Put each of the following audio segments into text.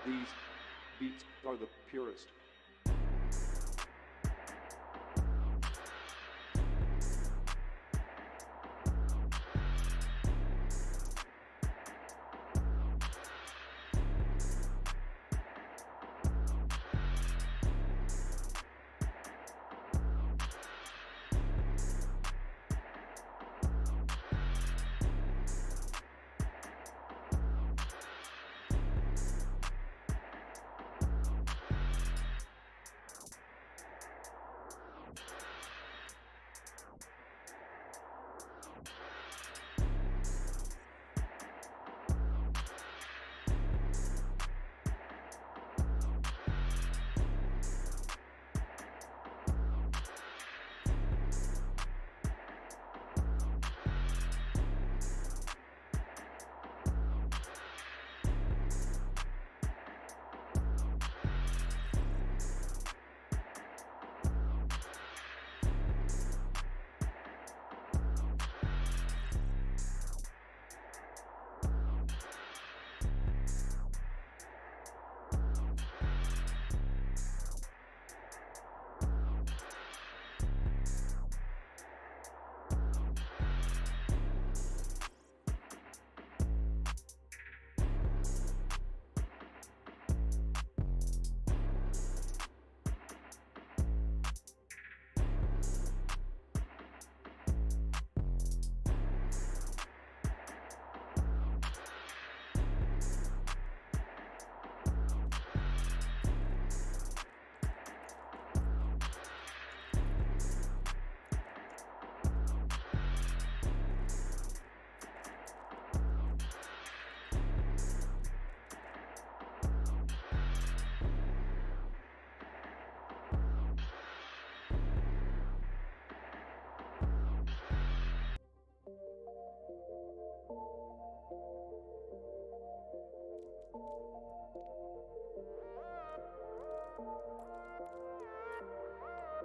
These beats are the purest.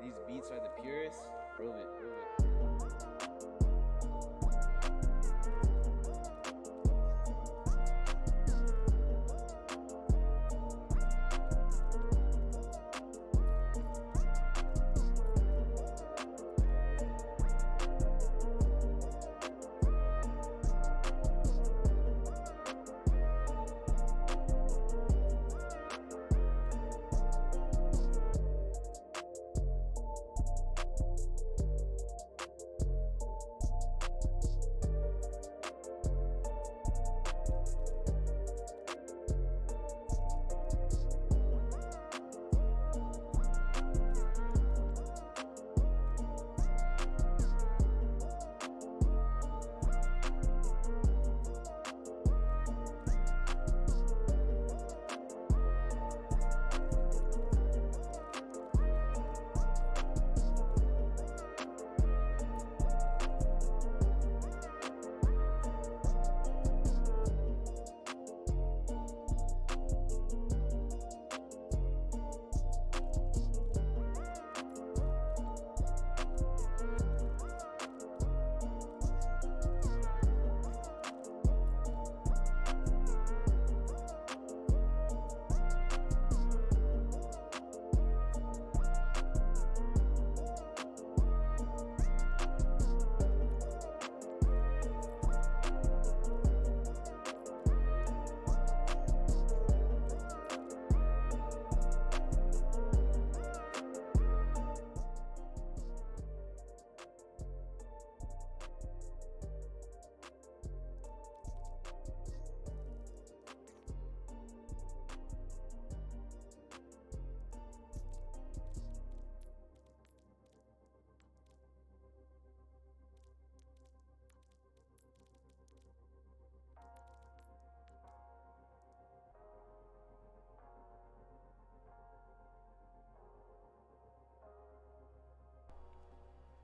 These beats are the purest. Prove it, prove it.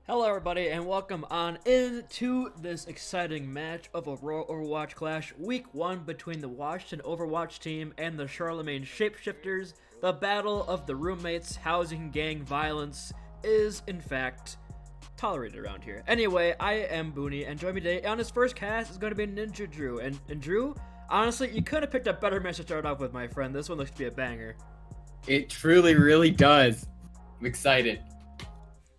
Hello everybody and welcome on into this exciting match of Aurora Overwatch Clash Week 1 between the Washington Overwatch team and the Charlemagne Shapeshifters. The battle of the roommates, housing gang violence is in fact tolerated around here. Anyway, I am Booney and joining me today on his first cast is going to be Ninja Drew. And Drew, Honestly, you could have picked a better match to start off with, my friend. This one looks to be a banger. It truly, really does. I'm excited.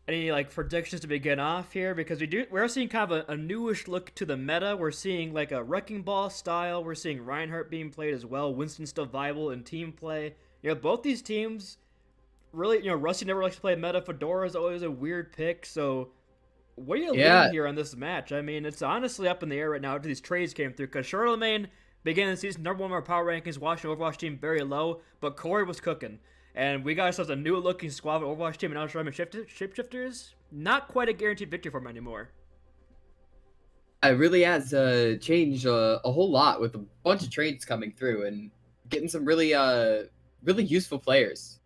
Any like predictions to begin off here? Because we're seeing kind of a newish look to the meta. We're seeing like a Wrecking Ball style. We're seeing Reinhardt being played as well. Winston still viable in team play. You know, both these teams really, you know, Rusty never likes to play meta. Fedora is always a weird pick. So what are you leaning here on this match? I mean, it's honestly up in the air right now after these trades came through. Because Charlemagne began the season #1 of our power rankings, watching Overwatch team very low, but Corey was cooking. And we got ourselves a new-looking squad of Overwatch team, and now Charlemagne Shapeshifters. Not quite a guaranteed victory for him anymore. It really has changed a whole lot with a bunch of trades coming through and getting some really useful players.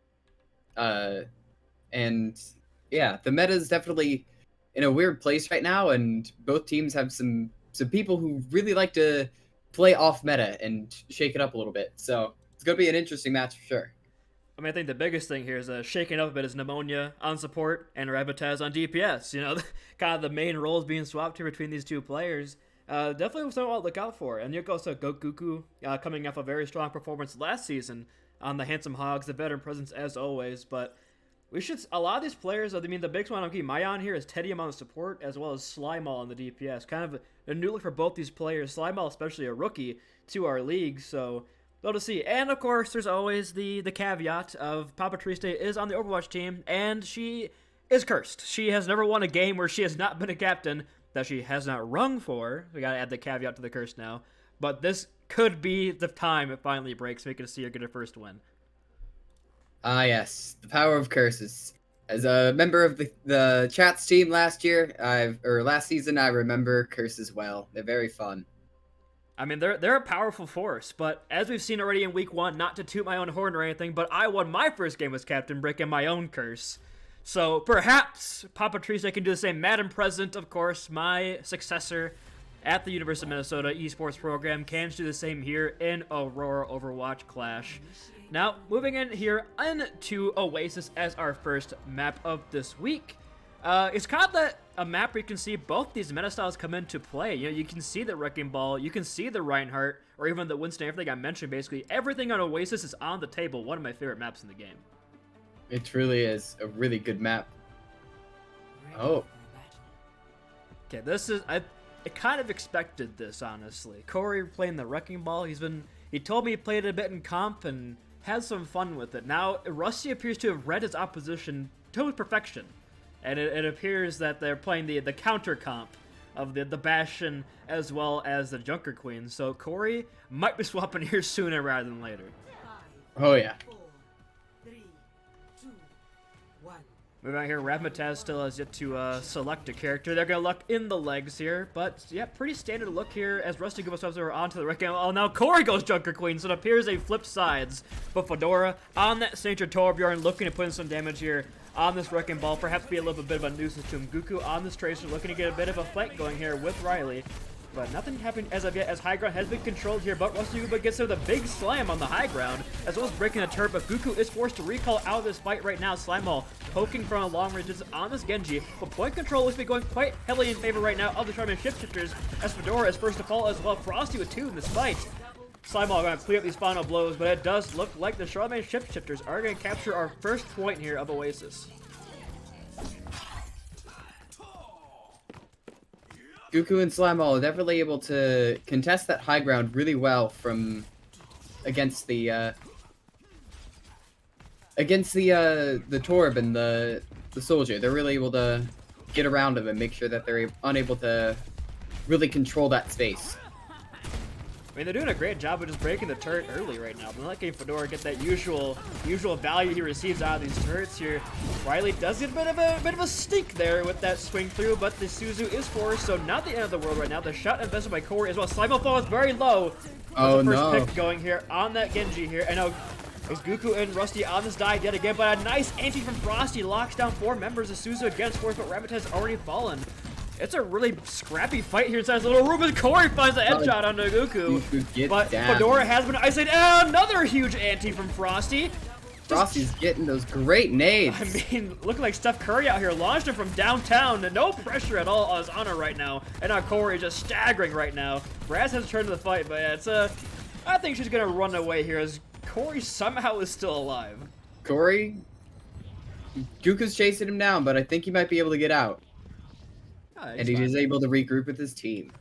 And yeah, the meta is definitely in a weird place right now, and both teams have some people who really like to play off meta and shake it up a little bit. So it's gonna be an interesting match for sure. I mean, I think the biggest thing here is shaking up a bit is Pneumonia on support and Rabbitaz on DPS. You know, kind of the main roles being swapped here between these two players. Definitely something to look out for. And you also Goku coming off a very strong performance last season on the Handsome Hogs, the veteran presence as always. But a lot of these players, I mean, the biggest one I'm keeping my eye on here is Teddy on the support as well as Slimal on the DPS. Kind of a new look for both these players. Slimal especially a rookie to our league, so well to see. And of course, there's always the caveat of Papa Triste is on the Overwatch team, and she is cursed. She has never won a game where she has not been a captain that she has not rung for. We gotta add the caveat to the curse now. But this could be the time it finally breaks, so we can see her get her first win. Ah, yes, the power of curses. As a member of the chats team last season, I remember curses well. They're very fun. I mean, they're a powerful force, but as we've seen already in week 1, not to toot my own horn or anything, but I won my first game as Captain Brick and my own curse. So perhaps Papa Triste can do the same. Madam President, of course, my successor at the University of Minnesota esports program, can do the same here in Aurora Overwatch Clash. Now, moving in here into Oasis as our first map of this week. It's kind of a map where you can see both these meta styles come into play. You know, you can see the Wrecking Ball, you can see the Reinhardt, or even the Winston, everything I mentioned, basically. Everything on Oasis is on the table. One of my favorite maps in the game. It truly is a really good map. Oh. Okay, I kind of expected this, honestly. Corey playing the Wrecking Ball, he told me he played it a bit in comp and had some fun with it. Now, Rusty appears to have read his opposition to perfection. And it appears that they're playing the counter comp of the Bastion as well as the Junker Queen. So Corey might be swapping here sooner rather than later. Oh yeah. 4, 3, 2, 1. Moving on here, Razzmatazz still has yet to select a character. They're going to look in the legs here, but yeah, pretty standard look here as Rusty goes over onto the Wrecking Ball. Oh, now Corey goes Junker Queen, so it appears they flip sides. But Fedora on that signature Torbjorn looking to put in some damage here on this Wrecking Ball, perhaps be a little bit of a nuisance to him. Guku on this Tracer looking to get a bit of a fight going here with Riley. But nothing happened as of yet, as high ground has been controlled here, but Rusty Uba gets there with a big slam on the high ground, as well as breaking the turret, but Guku is forced to recall out of this fight right now. Slimeball poking from a long range on this Genji, but point control looks to be going quite heavily in favor right now of the Charlemagne Shapeshifters, as Fedora is first to fall as well. Frosty with 2 in this fight. Slimeball going to clear up these final blows, but it does look like the Charlemagne Shapeshifters are going to capture our first point here of Oasis. Guku and Slimal are definitely able to contest that high ground really well from against the Torb and the Soldier. They're really able to get around him and make sure that they're unable to really control that space. I mean, they're doing a great job of just breaking the turret early right now. They're not letting Fedora get that usual value he receives out of these turrets here. Riley does get a bit of a stink there with that swing through, but the Suzu is forced, so not the end of the world right now. The shot invested by Corey as well. Slimo falls very low. Oh the first no! pick going here on that Genji here, and now is Guku and Rusty on this dive yet again, but a nice anti from Frosty locks down 4 members of Suzu against force, but Rabbit has already fallen. It's a really scrappy fight here inside this little room as Corey finds a headshot onto Guku. But down. Fedora has been isolated. And another huge anti from Frosty. Frosty's getting those great nades. I mean, looking like Steph Curry out here, launched him from downtown, and no pressure at all on his honor right now. And now Corey is just staggering right now. Raz has returned to the fight, but yeah, it's I think she's gonna run away here as Corey somehow is still alive. Corey, Guka's chasing him down, but I think he might be able to get out. And he is able to regroup with his team.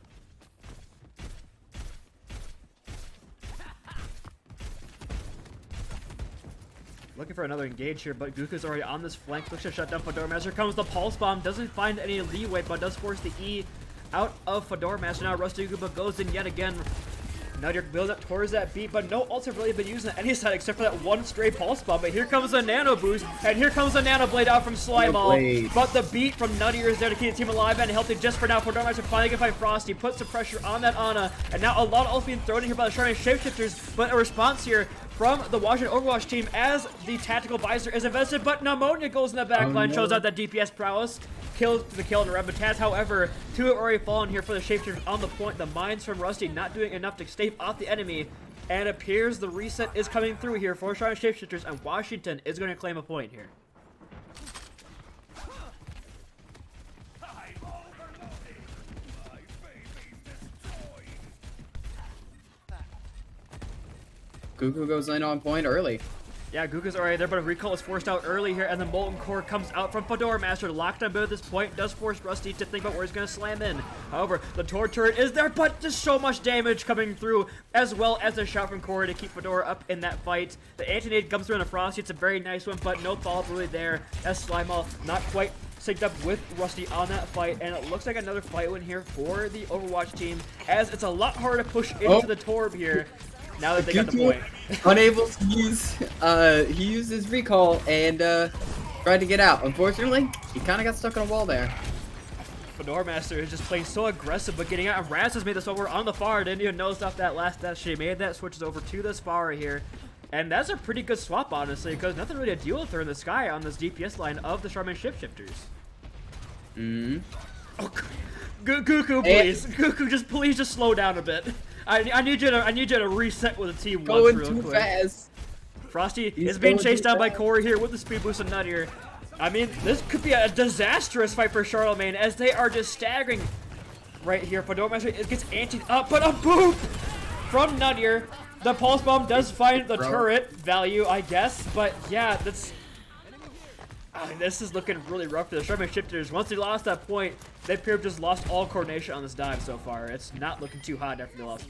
Looking for another engage here, but Guka's already on this flank. Looks to shut down Fedora Master. Comes the Pulse Bomb. Doesn't find any leeway, but does force the E out of Fedora Master. Now Rusty Gooba goes in yet again. Nuttier builds up towards that beat, but no ults have really been used on any side except for that one stray Pulse Bomb. But here comes a Nano Boost, and here comes a Nano Blade out from Slymeball. But the beat from Nuttier is there to keep the team alive and healthy just for now. Fedora Master finally can find Frosty, puts some pressure on that Ana, and now a lot of ults being thrown in here by the Charlemagne Shapeshifters, but a response here from the Washington Overwatch team as the tactical visor is invested, but Pneumonia goes in the backline, shows out that DPS prowess, kills the kill in the Rabbitaz. However, two have already fallen here for the Shapeshifters on the point. The mines from Rusty not doing enough to stave off the enemy, and it appears the reset is coming through here for Charlemagne Shapeshifters, and Washington is going to claim a point here. Guka goes in on point early. Yeah, Guka's already there, but a recall is forced out early here, and the Molten Core comes out from Fedora Master. Locked on both at this point, does force Rusty to think about where he's going to slam in. However, the Tor turret is there, but just so much damage coming through, as well as a shot from Corey to keep Fedora up in that fight. The anti-nade comes through in the Frosty. It's a very nice one, but no follow-up really there, as Slymeball not quite synced up with Rusty on that fight, and it looks like another fight win here for the Overwatch team, as it's a lot harder to push into the Torb here. Now that they got the point. Unable to use, he used his recall and tried to get out. Unfortunately, he kind of got stuck on a wall there. Fedora Master is just playing so aggressive, but getting out. And Raz has made this over on the far. Didn't even notice off that last dash. She made that, switches over to this far here. And that's a pretty good swap, honestly, because nothing really to deal with her in the sky on this DPS line of the Charlemagne Shapeshifters. Oh, Guku, please. Guku, please just slow down a bit. I need you to reset with the team once real quick. Fast. Frosty is being chased down by Corey here with the speed boost of Nuttier. I mean, this could be a disastrous fight for Charlemagne as they are just staggering right here. Fedora Master gets antied up, but a boop from Nuttier. The Pulse Bomb does find the turret value, I guess, but yeah, that's... I mean, this is looking really rough for the Charlemagne Shifters. Once they lost that point, they appear to have just lost all coordination on this dive so far. It's not looking too hot after they lost.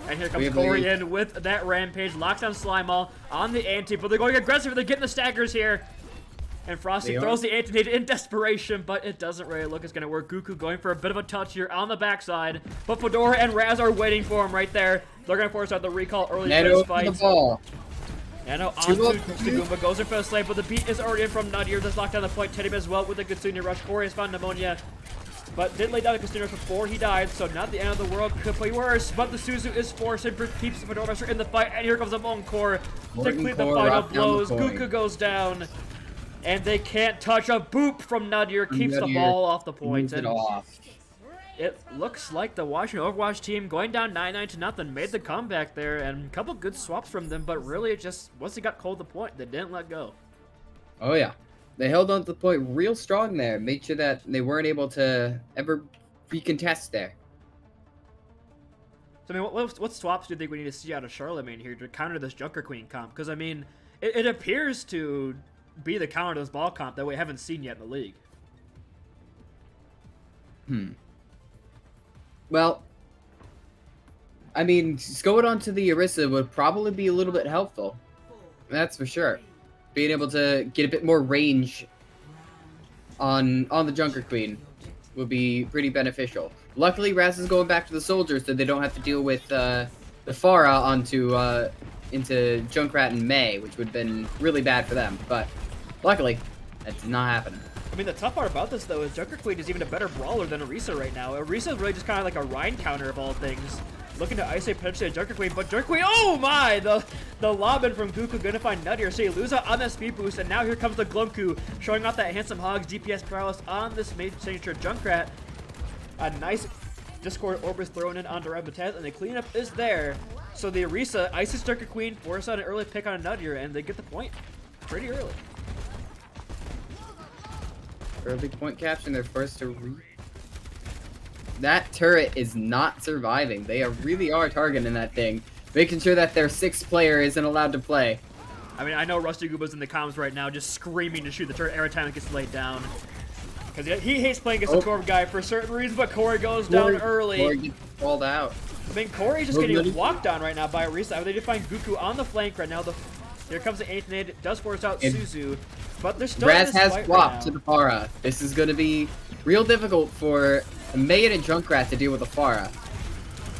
And here comes Corey in with that rampage, locks down Slymeball on the anti, but they're going aggressive. They're getting the staggers here. And Frosty throws the anti-nade in desperation, but it doesn't really look it's going to work. Guku going for a bit of a touch here on the backside, but Fedora and Raz are waiting for him right there. They're going to force out the recall early in this fight. Nano onto Goomba, goes in for the slave, but the beat is already in from Nuttier. Just locked down the point. Teddy as well with the Kitsune rush. Corey has found Pneumonia, but did lay down the Kitsune rush before he died, so not the end of the world. Could play worse, but the Suzu is forced and keeps the Fedora Master in the fight, and here comes the Molten Core to clear the final blows. Guku goes down, and they can't touch a boop from Nuttier. Keeps the ball off the point. It looks like the Washington Overwatch team going down 9-0 made the comeback there, and a couple good swaps from them, but really it just, once they got cold the point, they didn't let go. Oh yeah. They held on to the point real strong there, made sure that they weren't able to ever recontest there. So I mean, what swaps do you think we need to see out of Charlemagne here to counter this Junker Queen comp? Because I mean, it appears to be the counter to this ball comp that we haven't seen yet in the league. Well, I mean, going on to the Orisa would probably be a little bit helpful. That's for sure. Being able to get a bit more range on the Junker Queen would be pretty beneficial. Luckily, Raz is going back to the soldiers, so they don't have to deal with the Pharah into Junkrat and May, which would have been really bad for them. But luckily, that did not happen. I mean, the tough part about this, though, is Junker Queen is even a better brawler than Orisa right now. Orisa is really just kind of like a Rhine counter of all things. Looking to isolate potentially a Junker Queen, but Junker Queen, oh my! The lob-in from Guku gonna find Nuttier. So you lose out on that speed boost, and now here comes the Glumku, showing off that handsome Hogs DPS prowess on this major signature Junkrat. A nice Discord Orb is thrown in onto Rabbitaz, and the cleanup is there. So the Orisa ices Darker Queen, force out an early pick on a Nuttier, and they get the point pretty early. Early point capture, and they're forced to That turret is not surviving. They really are targeting that thing, making sure that their 6th player isn't allowed to play. I mean, I know Rusty Gooba's in the comms right now just screaming to shoot the turret every time it gets laid down. Because he hates playing against the Torb guy for a certain reason, but Corey goes down early. Corey gets called out. I mean, Corey's just getting walked on right now by Orisa. They just find Goku on the flank right now. Here comes the Anthony, does force out Suzu, but they're still Raz in this has fight swapped right to the Pharah. This is going to be real difficult for Megan and Junkrat to deal with the Pharah.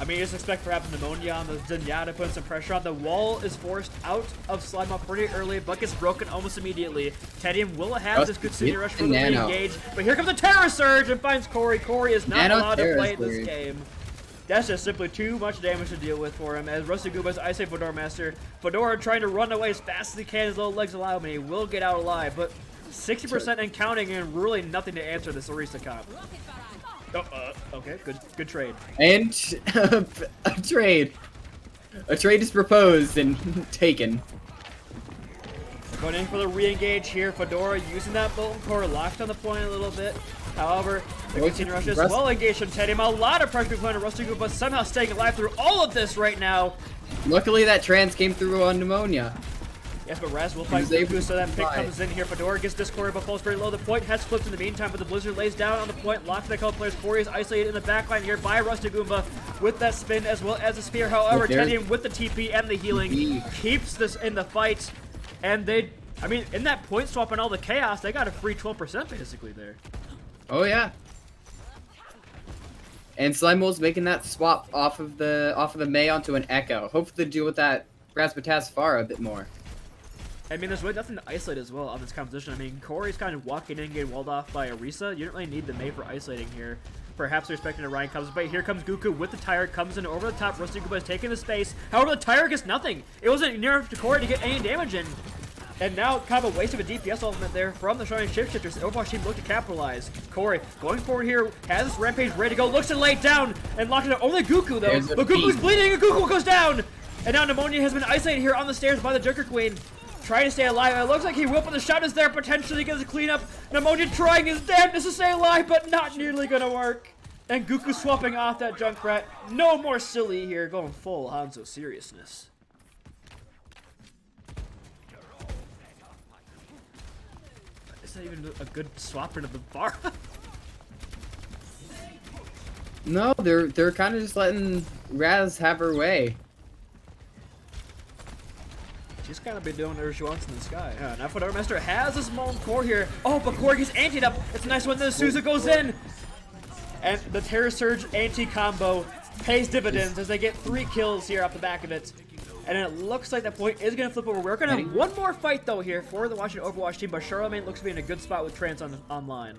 I mean, you just expect perhaps Pneumonia on the Zenyatta, putting some pressure on. The wall is forced out of Slime Up pretty early, but gets broken almost immediately. Tedium will have this good city rush for the re-engage, but here comes the Terror Surge and finds Corey. Corey is not allowed to play this game. That's just simply too much damage to deal with for him, as Rusty Gooba's Ice Fedora Master. Fedora trying to run away as fast as he can, his little legs allow him, and he will get out alive, but 60% and counting, and really nothing to answer this Orisa comp. Okay, good trade. And a trade. A trade is proposed and taken. Going in for the re-engage here. Fedora using that Molten Core, locked on the point a little bit. However, the continued rush is well engaged from Tedium. A lot of pressure going to Rusty Gooba, but somehow staying alive through all of this right now. Luckily that trans came through on Pneumonia. Yes, but Raz will fight Goku, so that pick comes in here. Fedora gets discorded, but falls very low. The point has flipped in the meantime, but the Blizzard lays down on the point, locking the couple players. Corey is isolated in the backline here by Rusty Goomba with that spin as well as the spear. However, Tedium with the TP and the healing keeps this in the fight. And I mean, in that point swap and all the chaos, they got a free 12% basically there. Oh yeah. And Slimemole's making that swap off of the Mei onto an Echo. Hopefully deal with that Razzmatazz Pharah a bit more. I mean, there's really nothing to isolate as well on this composition. I mean, Corey's kind of walking in, getting walled off by Orisa. You don't really need the Mei for isolating here. Perhaps they're expecting a Ryan comes, but here comes Goku with the tire, comes in over the top. Rusty Gooba is taking the space. However, the tire gets nothing. It wasn't near enough to Corey to get any damage in. And now, kind of a waste of a DPS element there from the Charlemagne Shapeshifters. The Overwatch team look to capitalize. Corey going forward here, has this rampage ready to go, looks to lay it down, and locking it. Only Goku though, but Goku's bleeding, and Goku goes down. And now Pneumonia has been isolated here on the stairs by the Joker Queen. Trying to stay alive. It looks like he will, but the shot is there. Potentially gets a cleanup. Pneumonia trying his damnedest to stay alive, but not nearly gonna work. And Goku swapping off that Junkrat. No more silly here, going full Hanzo seriousness. Is that even a good swap into the bar? No, they're kind of just letting Raz have her way. She's kind of been doing whatever she wants in the sky. Now Fedora Master has a small core here. Oh, but Corey gets antied up. It's a nice one. Then Suzu goes in. And the Terror Surge anti-combo pays dividends as they get 3 kills here off the back of it. And it looks like that point is going to flip over. We're going to have one more fight, though, here for the Washington Overwatch team. But Charlemagne looks to be in a good spot with Trance online.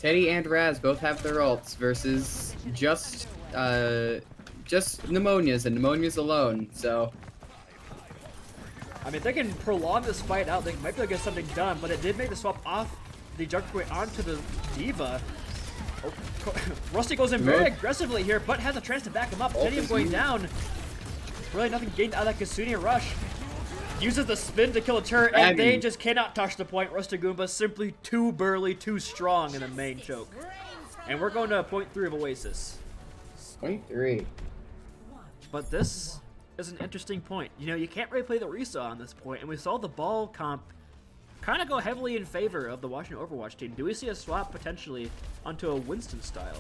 Teddy and Raz both have their ults versus just Pneumonias and Pneumonias alone, so. I mean, if they can prolong this fight out, they might be able to get something done, but it did make the swap off the Juggernaut onto the Diva. Oh, Rusty goes in very aggressively here, but has a chance to back him up. Teddy going down. Really nothing gained out of that Kasunia rush. Uses the spin to kill a turret, and they just cannot touch the point. Rusty Goomba simply too burly, too strong in the main choke. And we're going to point 3 of Oasis. Point 3. But this is an interesting point. You know, you can't really play the Orisa on this point, and we saw the ball comp kind of go heavily in favor of the Washington Overwatch team. Do we see a swap potentially onto a Winston style?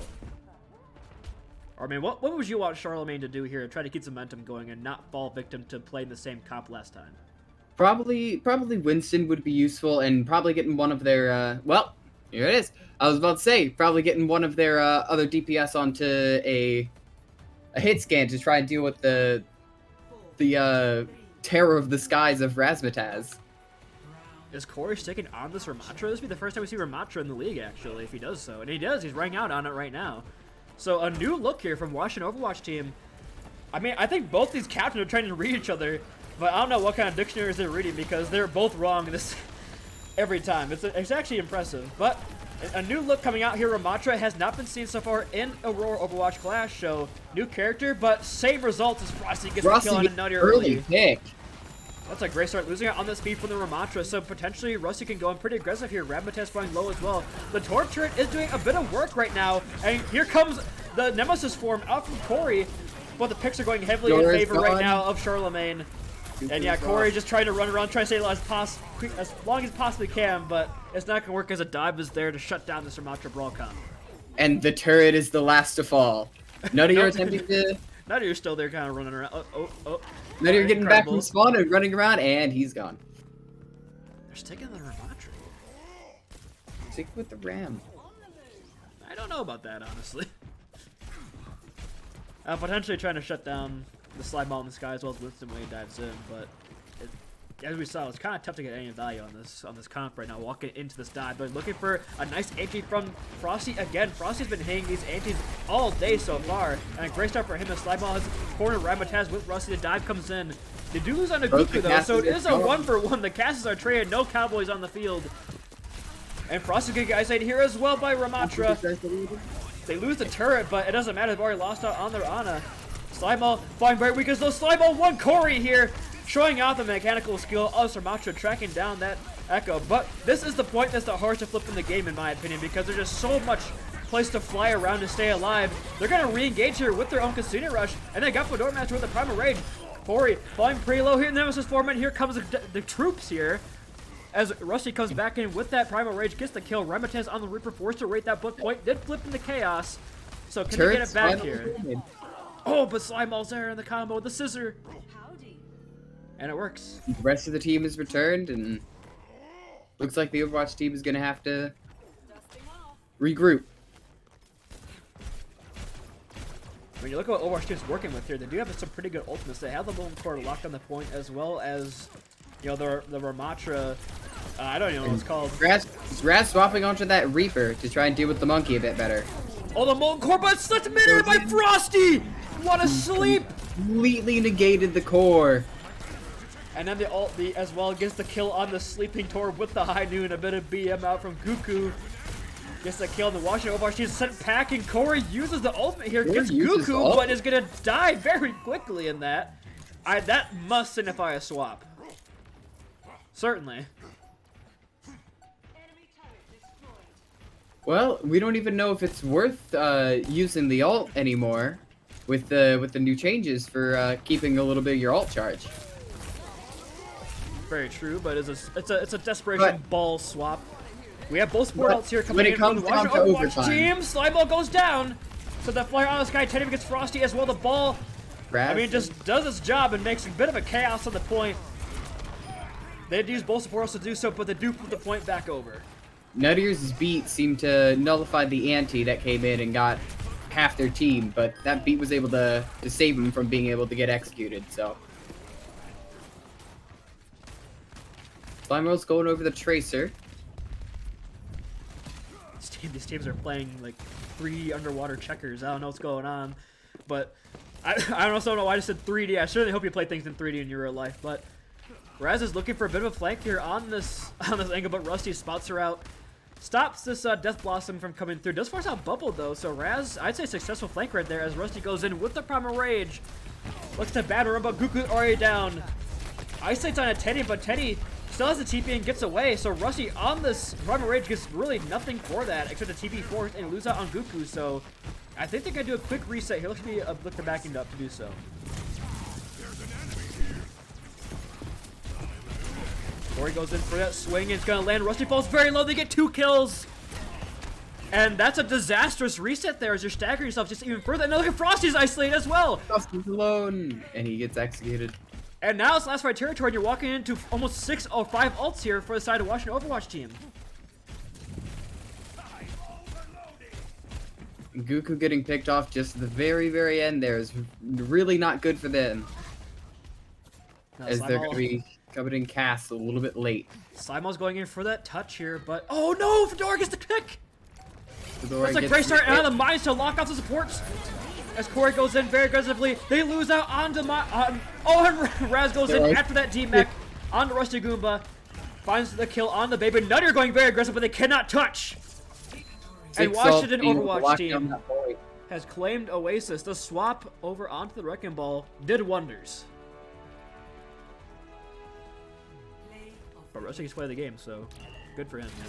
Or, I mean, what would you want Charlemagne to do here to try to keep some momentum going and not fall victim to playing the same comp last time? Probably Winston would be useful, and probably getting one of their, well, here it is. I was about to say, probably getting one of their other DPS onto a hit scan to try and deal with the terror of the skies of Razzmatazz. Is Corey sticking on this Ramatra? This would be the first time we see Ramatra in the league, actually, if he does so. And he does. He's running out on it right now. So a new look here from Washington Overwatch team. I mean, I think both these captains are trying to read each other, but I don't know what kind of dictionaries they're reading because they're both wrong this every time. It's actually impressive. But A new look coming out here. Ramatra has not been seen so far in Aurora Overwatch Clash, so new character, but same results as Frosty gets the kill on a nutty early. Pick. That's a great start, losing out on the speed from the Ramatra, so potentially Rusty can go in pretty aggressive here. Ramatez flying low as well. The Torch turret is doing a bit of work right now, and here comes the Nemesis form out from Corey, but the picks are going heavily in favor right now of Charlemagne. And yeah, Corey just trying to run around, trying to stay as long as possibly can, but it's not going to work as a dive is there to shut down this Ramatra Brawl comp. And the turret is the last to fall. Nutty, you're attempting to... Nutty, you're still there kind of running around. Nutty, you're getting back from spawn and running around, and he's gone. They're sticking the Ramatra. Stick with the Ram. I don't know about that, honestly. Potentially trying to shut down the slide ball in the sky as well as Winston when he dives in, but as we saw, it's kind of tough to get any value on this comp right now, walking into this dive. But looking for a nice anti from Frosty again. Frosty's been hitting these antis all day so far, and a great start for him. The slide ball has cornered Ramataz with Rusty. The dive comes in. They do lose on a Goku though, so it is a 1-for-1. The casts are traded, no Cowboys on the field. And Frosty gets isolated here as well by Ramatra. They lose the turret, but it doesn't matter. They've already lost out on their Ana. Slide ball flying very weak as though Slide ball won Corey here, showing off the mechanical skill of Ramatra tracking down that Echo. But this is the point that's the hardest to flip in the game, in my opinion, because there's just so much place to fly around to stay alive. They're going to re-engage here with their own Casino Rush, and they got Fedora Master with the Primal Rage. Corey flying pretty low here in Nemesis form, and here comes the troops here. As Rusty comes back in with that Primal Rage, gets the kill. Ramatez on the Reaper, forced to rate that book point. Did flip into Chaos. So can they get it back here? Oh, but Slime Ball's there in the combo with the scissor. And it works. The rest of the team is returned, and looks like the Overwatch team is going to have to regroup. When you look at what Overwatch team's working with here, they do have some pretty good ultimates. They have the Golden Core locked on the point, as well as, you know, the Ramatra. I don't even know what it's called. Raz swapping onto that Reaper to try and deal with the monkey a bit better. Oh, the Molten Core, but it's slipped mid-air by Frosty! What a sleep! Completely negated the core. And then the ult as well gets the kill on the Sleeping Torb with the High Noon. A bit of BM out from Goku. Gets the kill on the Washington Overwatch. He's sent packing. Corey uses the ultimate here. Gets Goku, but is going to die very quickly in that. That must signify a swap. Certainly. Well, we don't even know if it's worth using the ult anymore with the new changes for keeping a little bit of your ult charge. Very true, but it's a desperation ball swap. We have both support ults here coming in from the Washington Overwatch team. Slide ball goes down. So the flare on the sky, Teddy gets Frosty as well. The ball, I mean, just does its job and makes a bit of a chaos on the point. They had to use both support ults to do so, but they do put the point back over. Nuttiers' beat seemed to nullify the ante that came in and got half their team, but that beat was able to save them from being able to get executed, so. Slimer's going over the Tracer. These teams are playing like 3 underwater checkers. I don't know what's going on, but I don't know why I just said 3D. I certainly hope you play things in 3D in your real life, but Raz is looking for a bit of a flank here on this angle, but Rusty spots her out. Stops this Death Blossom from coming through. Does force out Bubble though, so Raz, I'd say successful flank right there as Rusty goes in with the Primal Rage. Looks to batter him, but Goku already down. Isolates on a Teddy, but Teddy still has the TP and gets away, so Rusty on this Primal Rage gets really nothing for that except the TP force and lose out on Goku, so I think they're going to do a quick reset here. Looks to be look to backing up to do so. Corey goes in for that swing, and it's going to land. Rusty falls very low. They get 2 kills. And that's a disastrous reset there as you're staggering yourself just even further. And look at Frosty's isolated as well. Frosty's alone, and he gets executed. And now it's last fight territory, and you're walking into almost 6 or 5 ults here for the side of Washington Overwatch team. Goku getting picked off just at the very, very end there is really not good for them. No, as they're going to be coming in cast a little bit late. Slimal's going in for that touch here, but oh no! Fedora gets the pick! Fedora That's a great start out of the mines to lock off the supports. As Corey goes in very aggressively, they lose out onto and Raz goes in after that D-Mech onto Rusty Goomba. Finds the kill on the baby. Nutter going very aggressive, but they cannot touch. And 6 Washington being able to Overwatch lock team down that point. has claimed Oasis. The swap over onto the Wrecking Ball did wonders. But Rusty's played the game, so good for him. Yeah.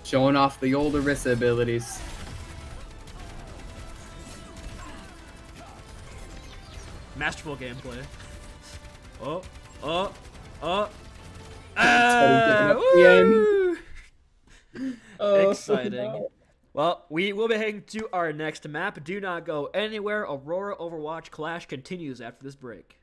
Showing off the old Orisa abilities. Masterful gameplay. Oh. Woo! Oh, Exciting. no. Well, we will be heading to our next map. Do not go anywhere. Aurora Overwatch Clash continues after this break.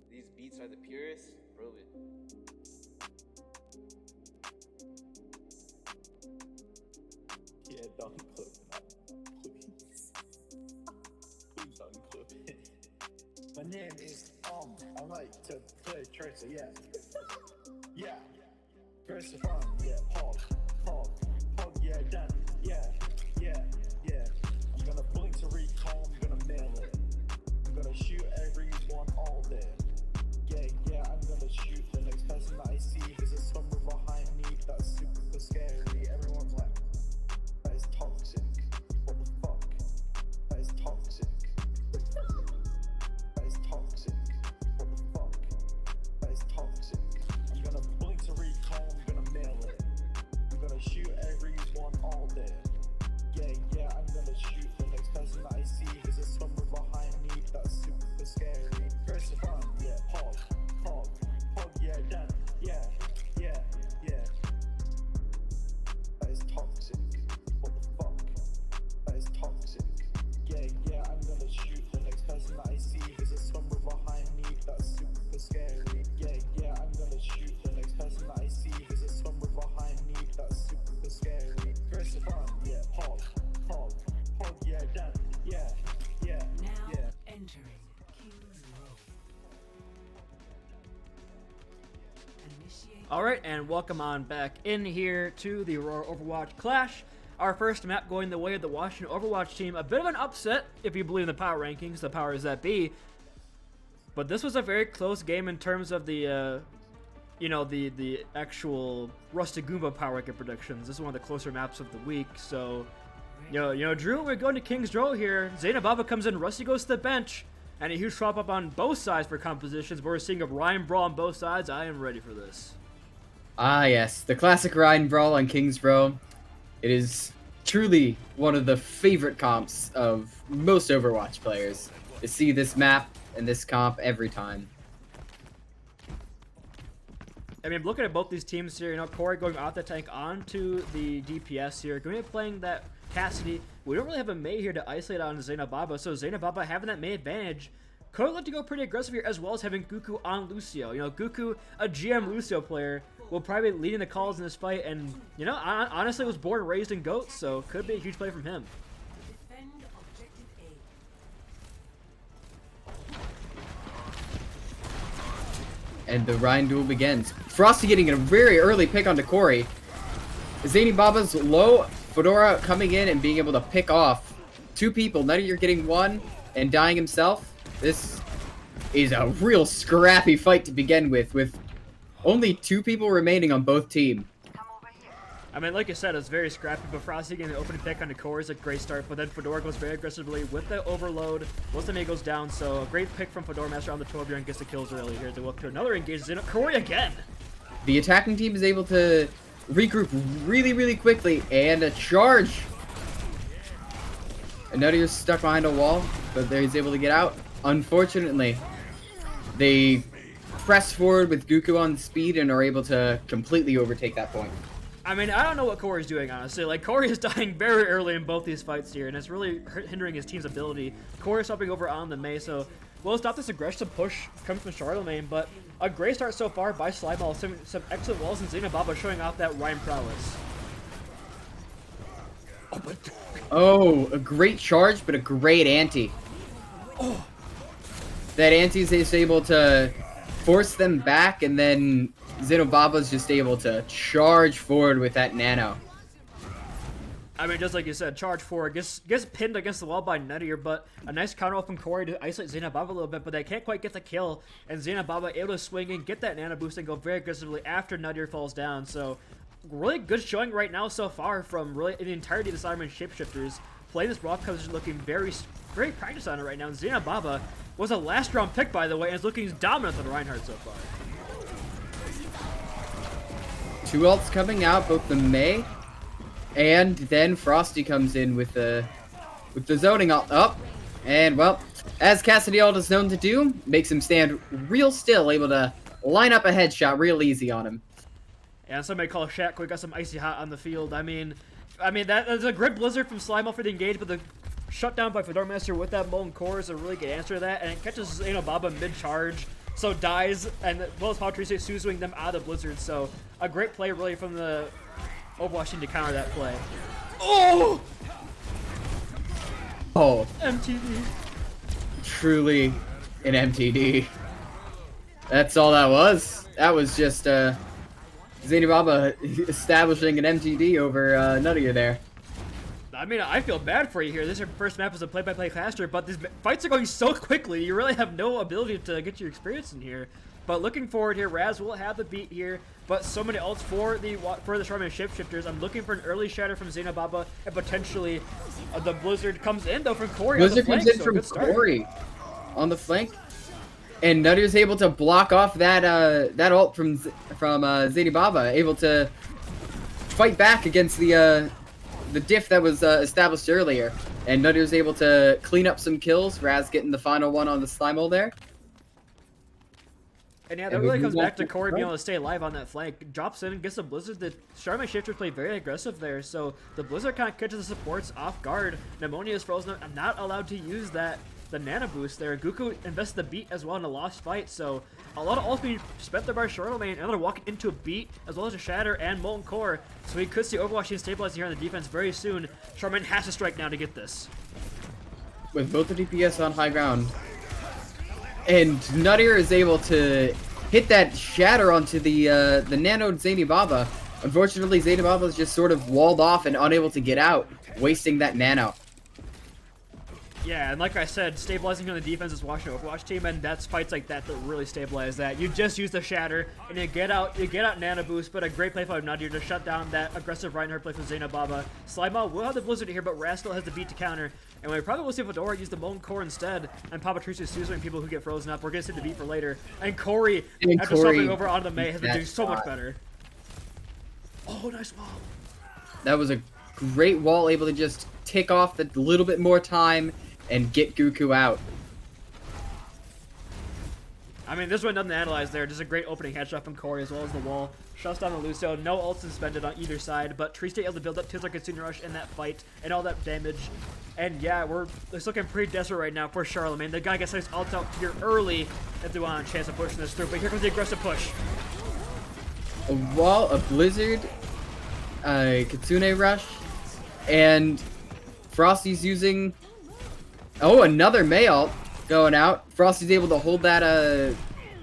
These beats are the purest. Prove it. Yeah, don't clip it. Please. Please don't clip it. My name is I like to play Tracer, yeah. Yeah. Tracer fun, yeah. Pog, yeah, done. Yeah. I'm gonna blink to recall, I'm gonna mail it. I'm gonna shoot everyone all day. Yeah, I'm gonna shoot the next person that I see. There's a somewhere behind me that's super scary. Everyone's like, that is toxic. What the fuck? That is toxic. That is toxic. What the fuck? That is toxic. I'm gonna blink to recall, I'm gonna mail it. I'm gonna shoot everyone all day. Yeah, I'm gonna shoot the next person that I see. There's a somewhere behind me that's super scary. First of all, yeah, pog, yeah, done. Yeah. That is toxic. What the fuck? That is toxic. Yeah, I'm gonna shoot the next person that I see. There's a somewhere behind me that's super scary. Yeah, I'm gonna shoot the next person that I see. There's a somewhere behind me that's super scary. First of all, yeah, pog, yeah, done. Yeah. Now entering King's Row. Initiate. Alright, and welcome on back in here to the Aurora Overwatch Clash. Our first map going the way of the Washington Overwatch team. A bit of an upset, if you believe in the power rankings, the powers that be. But this was a very close game in terms of the, the actual Rusty Goomba power ranking predictions. This is one of the closer maps of the week, so... Drew, we're going to King's Row here. Zainababa comes in, Rusty goes to the bench, and a huge swap up on both sides for compositions. But we're seeing a Ryan brawl on both sides. I am ready for this. Ah, yes, the classic Ryan Brawl on King's Row. It is truly one of the favorite comps of most Overwatch players to see this map and this comp every time. I mean, looking at both these teams here, Corey going off the tank onto the DPS here. Going to be playing that Cassidy we don't really have a Mei here to isolate on Zainababa, so Zainababa having that Mei advantage could look to go pretty aggressive here, as well as having Guku on Lucio. You know, Guku, a GM Lucio player, will probably be leading the calls in this fight, and, you know, honestly was born and raised in GOAT, so could be a huge play from him. Defend objective A. And the Ryan duel begins. Frosty getting a very early pick onto Corey. Zainibaba's low, Fedora coming in and being able to pick off 2 people. None of you are getting 1 and dying himself. This is a real scrappy fight to begin with only 2 people remaining on both teams. I mean, like I said, it's very scrappy, but Frosty getting the opening pick on the core is a great start, but then Fedora goes very aggressively with the overload once the Mei goes down, so a great pick from Fedora Master on the Torbjorn, gets the kills early here to look to another engage. Corey again! The attacking team is able to regroup really quickly, and a charge! Another stuck behind a wall, but there he's able to get out. Unfortunately, they press forward with Guku on speed and are able to completely overtake that point. I mean, I don't know what Corey's doing, honestly. Like, Corey is dying very early in both these fights here, and it's really hindering his team's ability. Corey's stopping over on the Mei, so we'll stop this aggressive push coming from Charlemagne, but a great start so far by Slyball. Some excellent walls, and Zainababa showing off that Ryan prowess. Oh, a great charge, but a great anti. Oh. That anti is able to force them back, and then Zainababa's just able to charge forward with that nano. I mean, just like you said, charge forward, gets pinned against the wall by Nuttier, but a nice counter from Corey to isolate Zainababa a little bit, but they can't quite get the kill, and Zainababa able to swing in, get that nano boost, and go very aggressively after Nuttier falls down, so really good showing right now so far from really the entirety of the Charlemagne Shapeshifters. Playing this rock position looking very great practice on it right now, and Zainababa was a last round pick, by the way, and is looking dominant on Reinhardt so far. 2 ults coming out, both the Mei, and then Frosty comes in with the zoning ult up, and well, as Cassidy ult is known to do, makes him stand real still, able to line up a headshot real easy on him. And somebody call Shaq, we got some icy hot on the field. I mean that's a great blizzard from Slymall for the engage, but the shutdown by Fedora Master with that Molten Core is a really good answer to that, and it catches Zainababa mid-charge, so dies, and well as Patrice Suzuing them out of the blizzard, so a great play really from the Overwatch team to counter that play. Oh! Oh, MTD. truly an MTD. That's all that was. That was just Zainababa establishing an MTD over Nuttier there. I mean, I feel bad for you here. This is your first map as a play-by-play caster, but these fights are going so quickly, you really have no ability to get your experience in here. But looking forward here, Raz will have the beat here, but so many ults for the Charlemagne Shapeshifters. I'm looking for an early shatter from Zainababa, and potentially the Blizzard comes in, though, from Corey on the flank. Blizzard comes in from Corey on the flank. And Nuttier's able to block off that that ult from Zainababa, able to fight back against the diff that was established earlier. And Nuttier's able to clean up some kills. Raz getting the final one on the Slymall there. And yeah, that really comes back to Corey being able to stay alive on that flank. Drops in and gets the Blizzard. The Charlemagne Shifters play very aggressive there, so the Blizzard kind of catches the supports off guard. Pneumonia is frozen. I'm not allowed to use the nano boost there. Guku invests the beat as well in a lost fight, so a lot of ults being spent there by Charlemagne, and they're walking into a beat as well as a shatter and Molten Core, so we could see Overwatch team stabilizing here on the defense very soon. Charlemagne has to strike now to get this. With both the DPS on high ground. And Nuttier is able to hit that shatter onto the nanoed Zainababa. Unfortunately, Zainababa is just sort of walled off and unable to get out, wasting that nano. Yeah, and like I said, stabilizing on the defense is watching Overwatch team, and that's fights like that that really stabilize that. You just use the shatter, and you get out nano boost, but a great play from Nadir to shut down that aggressive Reinhardt play from Zainababa. Slymall will have the Blizzard here, but Raz still has the beat to counter, and we probably will see Fedora use the Molten Core instead, and Papa Patrice is Suzuing people who get frozen up. We're going to see the beat for later. And Corey, after swapping over onto the Mei, has been doing so much better. Oh, nice wall. That was a great wall, able to just tick off a little bit more time and get Guku out. I mean, this one nothing to analyze there. Just a great opening headshot from Corey as well as the wall. Shuts down the Lucio. No ult suspended on either side, but Triste able to build up Tizzler Kitsune Rush in that fight and all that damage. And yeah, it's looking pretty desperate right now for Charlemagne. The guy gets his ult out here early if they want a chance of pushing this through. But here comes the aggressive push. A wall, a blizzard, Kitsune Rush, and Frosty's using. Oh, another May ult going out. Frosty's able to hold that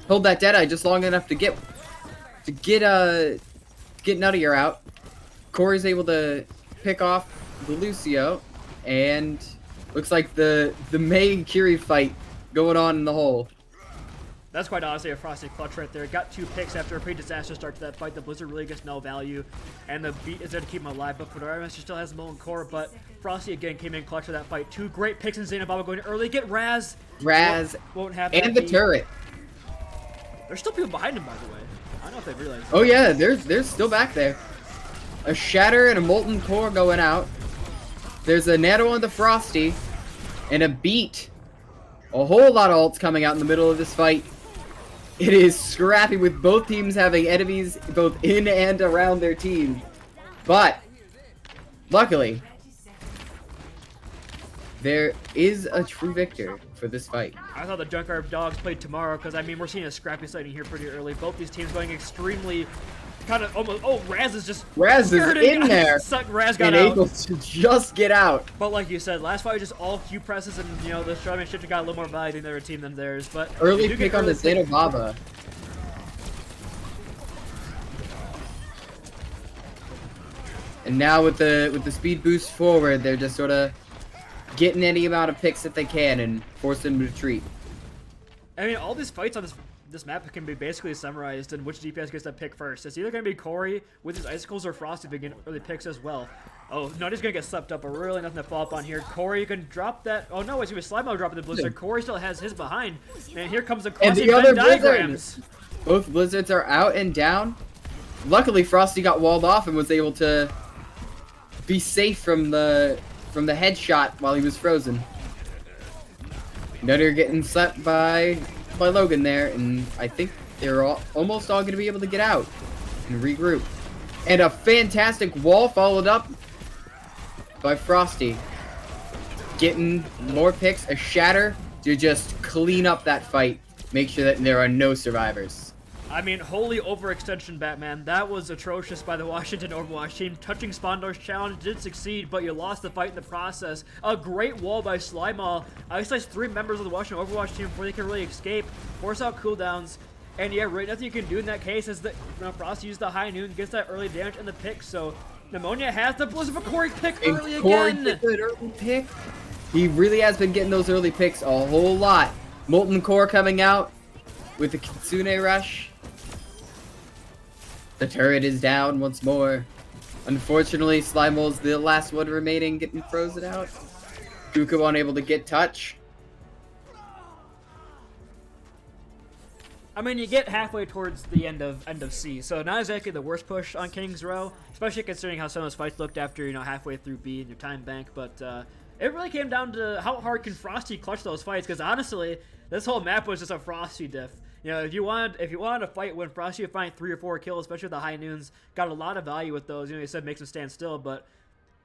Deadeye just long enough to get Nuttier out. Corey's able to pick off the Lucio, and looks like the May Kiri fight going on in the hole. That's quite honestly a Frosty clutch right there. Got 2 picks after a pretty disastrous start to that fight. The Blizzard really gets no value, and the beat is there to keep him alive. But Fedora Master still has Molten Core, but Frosty again came in clutch for that fight. 2 great picks and Zainababa going early. Get Raz. Won't have that and the beat. turret. There's still people behind him, by the way. I don't know if they realize. Oh yeah, there's still back there. A Shatter and a Molten Core going out. There's a Nano on the Frosty, and a beat. A whole lot of ults coming out in the middle of this fight. It is scrappy with both teams having enemies both in and around their team. But, luckily, there is a true victor for this fight. I thought the Junkyard Dogs played tomorrow because, I mean, we're seeing a scrappy sighting here pretty early. Both these teams going extremely kind of almost. Oh, Raz is just. Raz is in there. Raz got and out. able to just get out. But like you said, last fight was just all Q presses, and you know the Charlemagne Shifter got a little more value than their team than theirs. But Early pick on the Zeta Baba. And now with the speed boost forward, they're just sort of getting any amount of picks that they can and force them to retreat. I mean, all these fights on this map can be basically summarized in which DPS gets that pick first. It's either going to be Corey with his icicles or Frosty getting early picks as well. Oh, Nutty's going to get slept up, but really nothing to follow up on here. Corey can drop that. Oh no, it's going to be Slimo dropping the Blizzard. Corey still has his behind. Man, here comes the crossing Venn diagrams. Both Blizzards are out and down. Luckily, Frosty got walled off and was able to be safe from the headshot while he was frozen. Nutter getting slapped by Logan there, and I think they're almost all going to be able to get out and regroup. And a fantastic wall followed up by Frosty. Getting more picks, a Shatter to just clean up that fight. Make sure that there are no survivors. I mean, holy overextension, Batman. That was atrocious by the Washington Overwatch team. Touching Spawn Door's challenge did succeed, but you lost the fight in the process. A great wall by Slymall. Isolates 3 members of the Washington Overwatch team before they can really escape. Force out cooldowns. And yeah, really nothing you can do in that case is that Frosty used the high noon, gets that early damage and the pick. So Pneumonia has the Blizzard for Corey pick early again. Gets an early pick. He really has been getting those early picks a whole lot. Molten Core coming out with the Kitsune Rush. The turret is down once more. Unfortunately, Slimemole's the last one remaining, getting frozen out. Kuka unable to get touch. I mean, you get halfway towards the end of C, so not exactly the worst push on King's Row, especially considering how some of those fights looked after, you know, halfway through B and your time bank. But it really came down to how hard can Frosty clutch those fights, because honestly, this whole map was just a Frosty diff. You know, if you wanted to fight when Frosty would find 3 or 4 kills, especially with the high noons, got a lot of value with those. You know, you said makes them stand still, but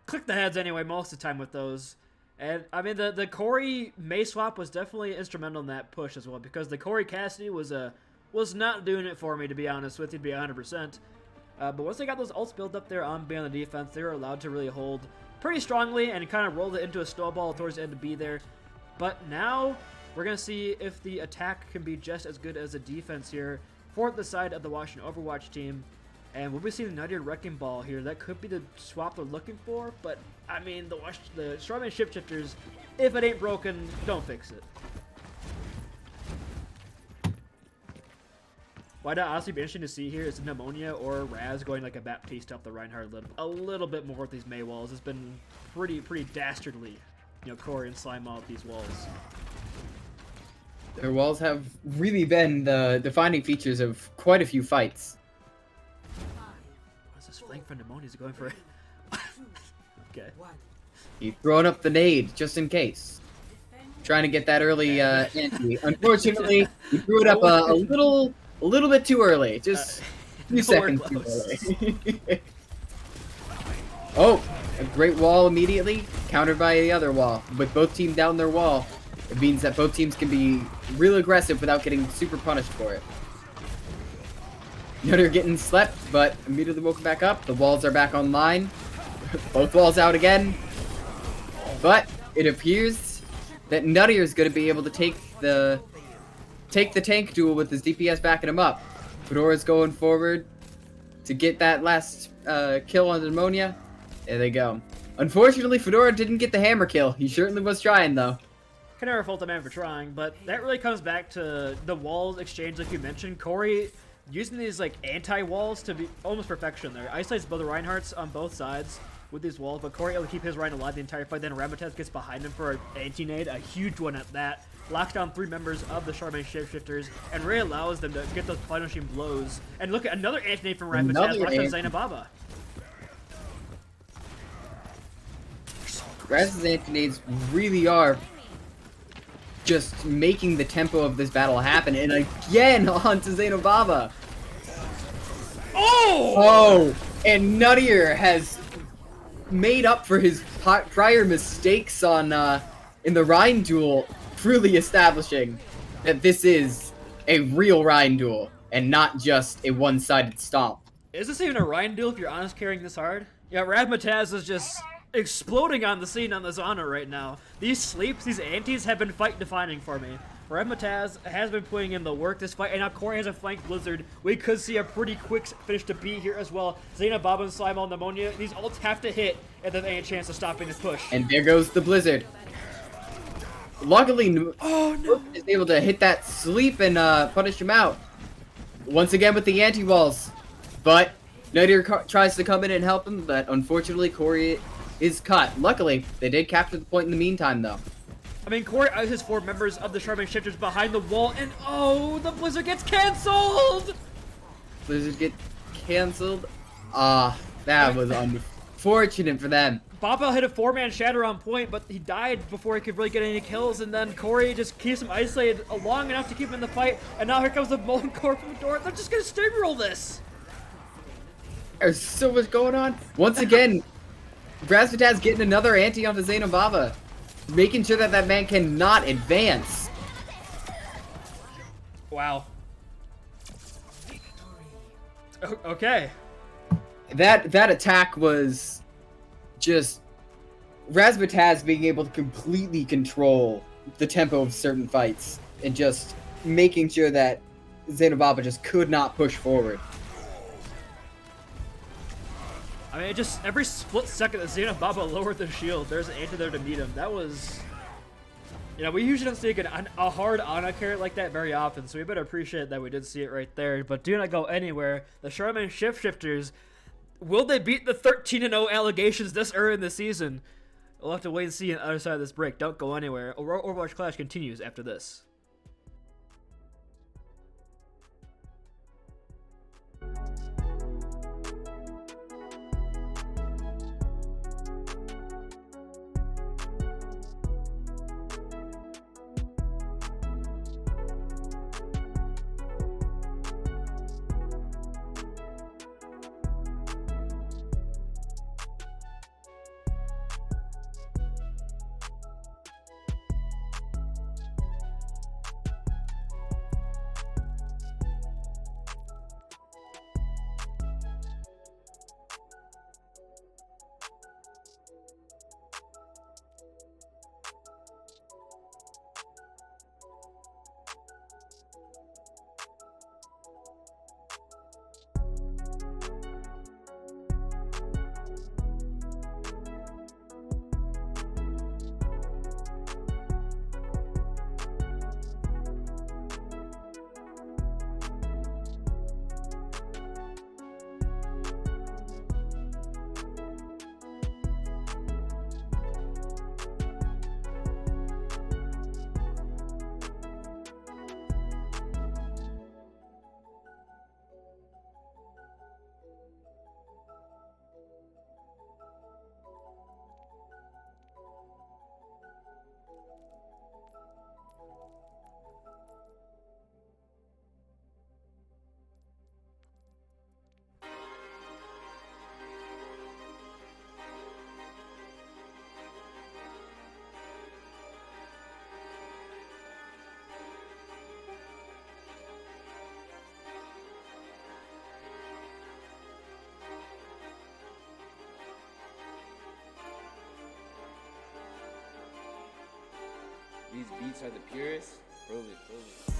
click the heads anyway most of the time with those. And I mean, the Corey May swap was definitely instrumental in that push as well, because the Corey Cassidy was not doing it for me, to be honest with you, to be 100%. But once they got those ults built up there on B on the defense, they were allowed to really hold pretty strongly and kind of rolled it into a snowball towards the end of B there. But now we're going to see if the attack can be just as good as the defense here for the side of the Washington Overwatch team. And we'll be seeing the Nuttier Wrecking Ball here. That could be the swap they're looking for, but I mean, the Charlemagne Shapeshifters, if it ain't broken, don't fix it. Why not honestly be interesting to see here is Pneumonia or Raz going like a Baptiste up the Reinhardt a little bit more with these May walls. It's been pretty dastardly, you know, Corey and Slime out these walls. Their walls have really been the defining features of quite a few fights. What's this flank for Pneumonia? Is going for it? Okay. He's throwing up the nade just in case. Trying to get that early ante. Unfortunately, he threw it up a little bit too early. Just few Nowhere seconds too close. early. Oh, a great wall immediately, countered by the other wall. With both teams down their wall, it means that both teams can be real aggressive without getting super punished for it. Nutter getting slept, but immediately woken back up. The walls are back online. Both walls out again. But it appears that Nutter is going to be able to take the tank duel with his DPS backing him up. Fedora's going forward to get that last kill on Ammonia. There they go. Unfortunately, Fedora didn't get the hammer kill. He certainly was trying, though. Can never fault a man for trying, but that really comes back to the walls exchange, like you mentioned. Corey using these like anti-walls to be almost perfection there. Isolates both the Reinhardts on both sides with these walls, but Corey able to keep his Rein alive the entire fight. Then Ramataz gets behind him for an anti-nade, a huge one at that. Locks down 3 members of the Charlemagne Shapeshifters, and really allows them to get those punishing blows. And look at another anti-nade from Ramataz, locks down Zainababa. Raz's anti-nades really are just making the tempo of this battle happen, and again onto Zainababa. Oh, and Nuttier has made up for his prior mistakes on in the Rhine duel, truly establishing that this is a real Rhine duel and not just a one-sided stomp. Is this even a Rhine duel if you're honest carrying this hard? Yeah, Ramataz is just exploding on the scene on the Zana right now. These sleeps, these antis have been fight defining for me. Ramataz has been putting in the work this fight, and now Corey has a flank Blizzard. We could see a pretty quick finish to B here as well. Zainababa and Slime on Pneumonia, these ults have to hit, and then they ain't a chance of stopping this push. And there goes the Blizzard. Luckily, is able to hit that sleep and punish him out. Once again with the anti-walls. But Nadir tries to come in and help him, but unfortunately Corey is cut. Luckily, they did capture the point in the meantime, though. I mean, Corey has 4 members of the Charlemagne Shifters behind the wall, and oh, the Blizzard gets cancelled! Blizzard get cancelled. That was unfortunate for them. Baba hit a 4-man shatter on point, but he died before he could really get any kills, and then Corey just keeps him isolated long enough to keep him in the fight, and now here comes the Molten Core from the door. They're just gonna steamroll this! There's so much going on. Once again, Razvataz getting another anti onto Zainababa, making sure that that man cannot advance. Wow. Okay. That attack was just Razvataz being able to completely control the tempo of certain fights and just making sure that Zainababa just could not push forward. I mean, just every split second that Zainababa lowered the shield, there's an anti there to meet him. That was... You know, we usually don't see a hard Ana carry like that very often, so we better appreciate that we did see it right there. But do not go anywhere. The Charlemagne Shapeshifters, will they beat the 13-0 allegations this early in the season? We'll have to wait and see on the other side of this break. Don't go anywhere. Aurora Overwatch Clash continues after this. These beats are the purest. Prove it, prove it.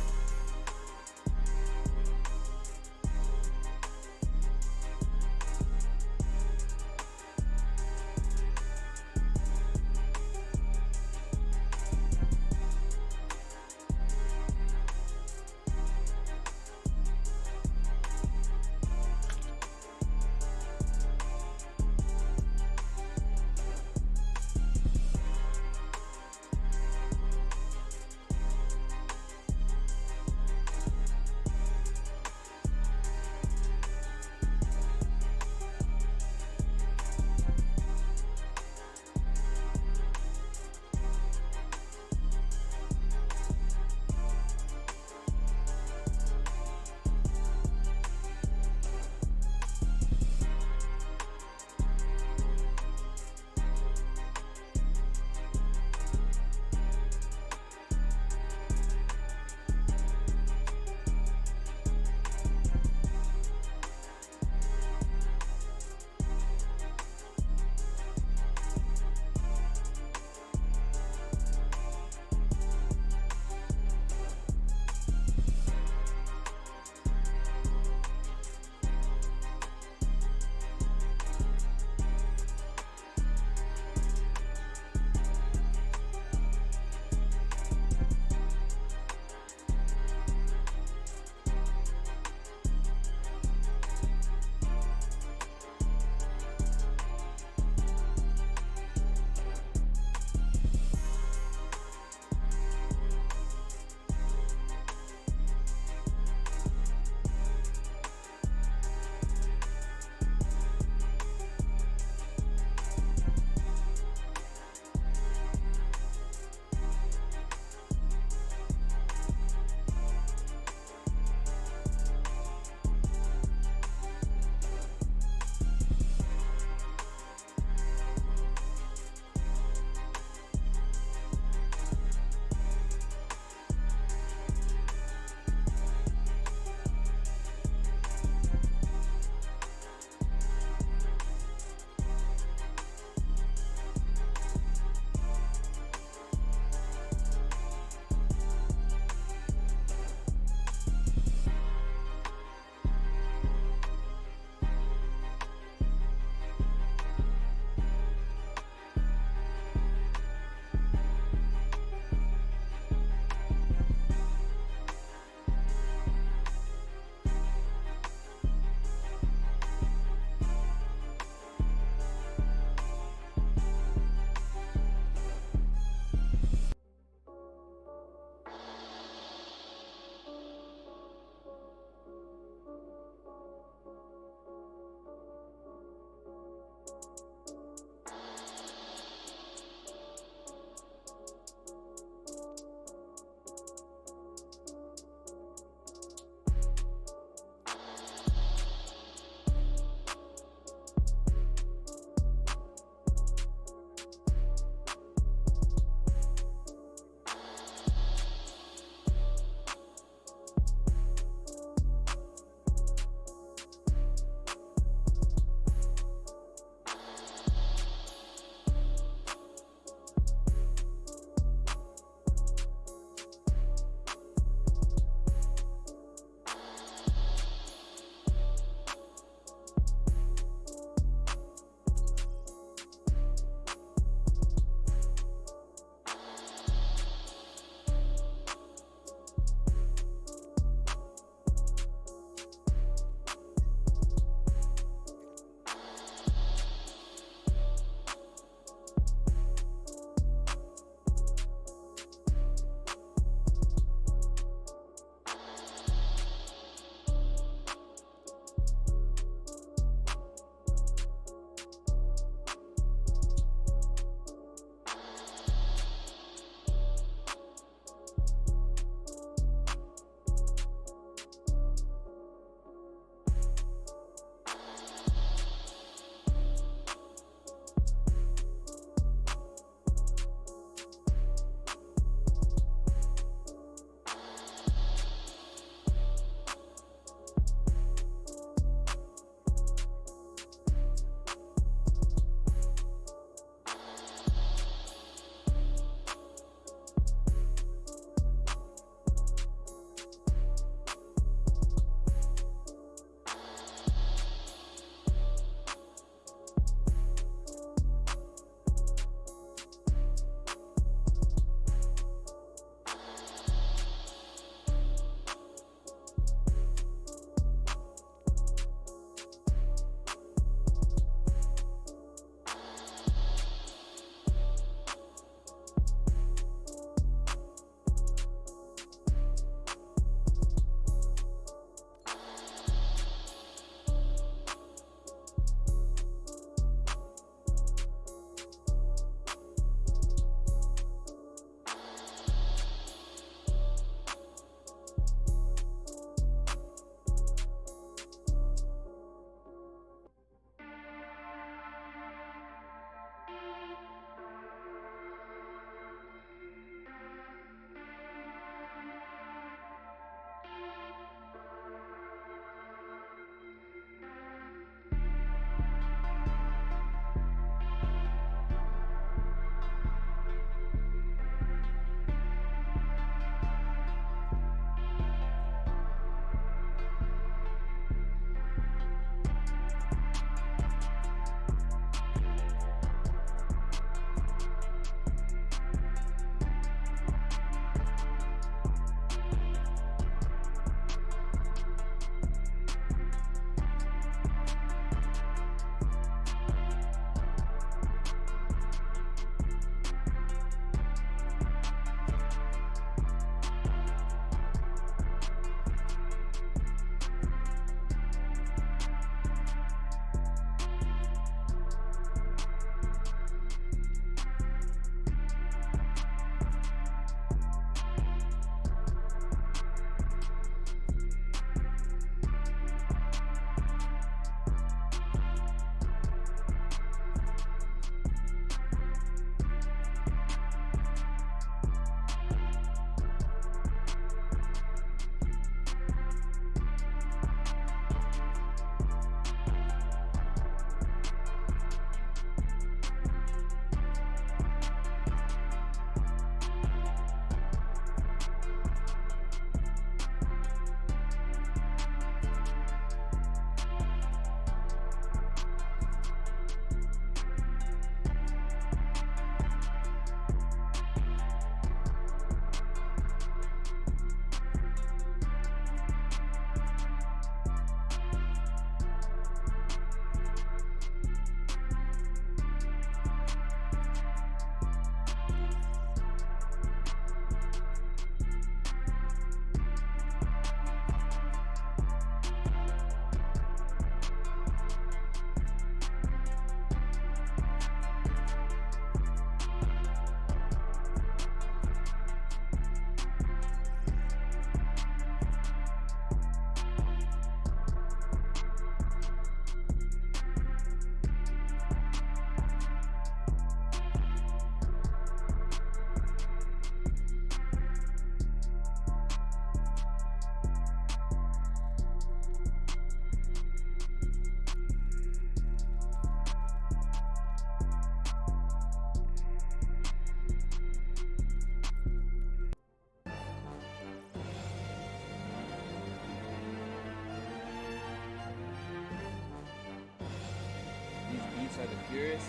are the purest.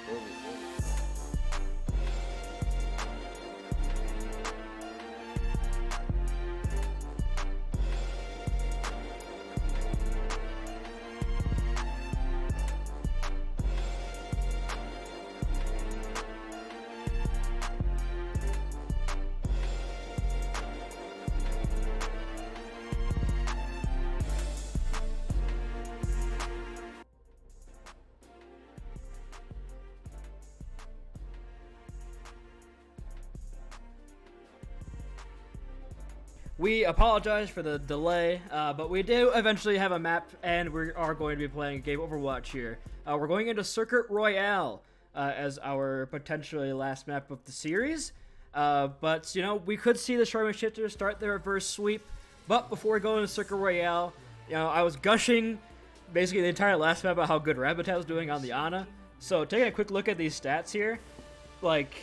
Over. We apologize for the delay, but we do eventually have a map, and we are going to be playing a game of Overwatch here. We're going into Circuit Royale as our potentially last map of the series. But, you know, we could see the Charlemagne Shifters start their reverse sweep. But before we go into Circuit Royale, you know, I was gushing basically the entire last map about how good Rabbit was doing on the Ana. So taking a quick look at these stats here, like,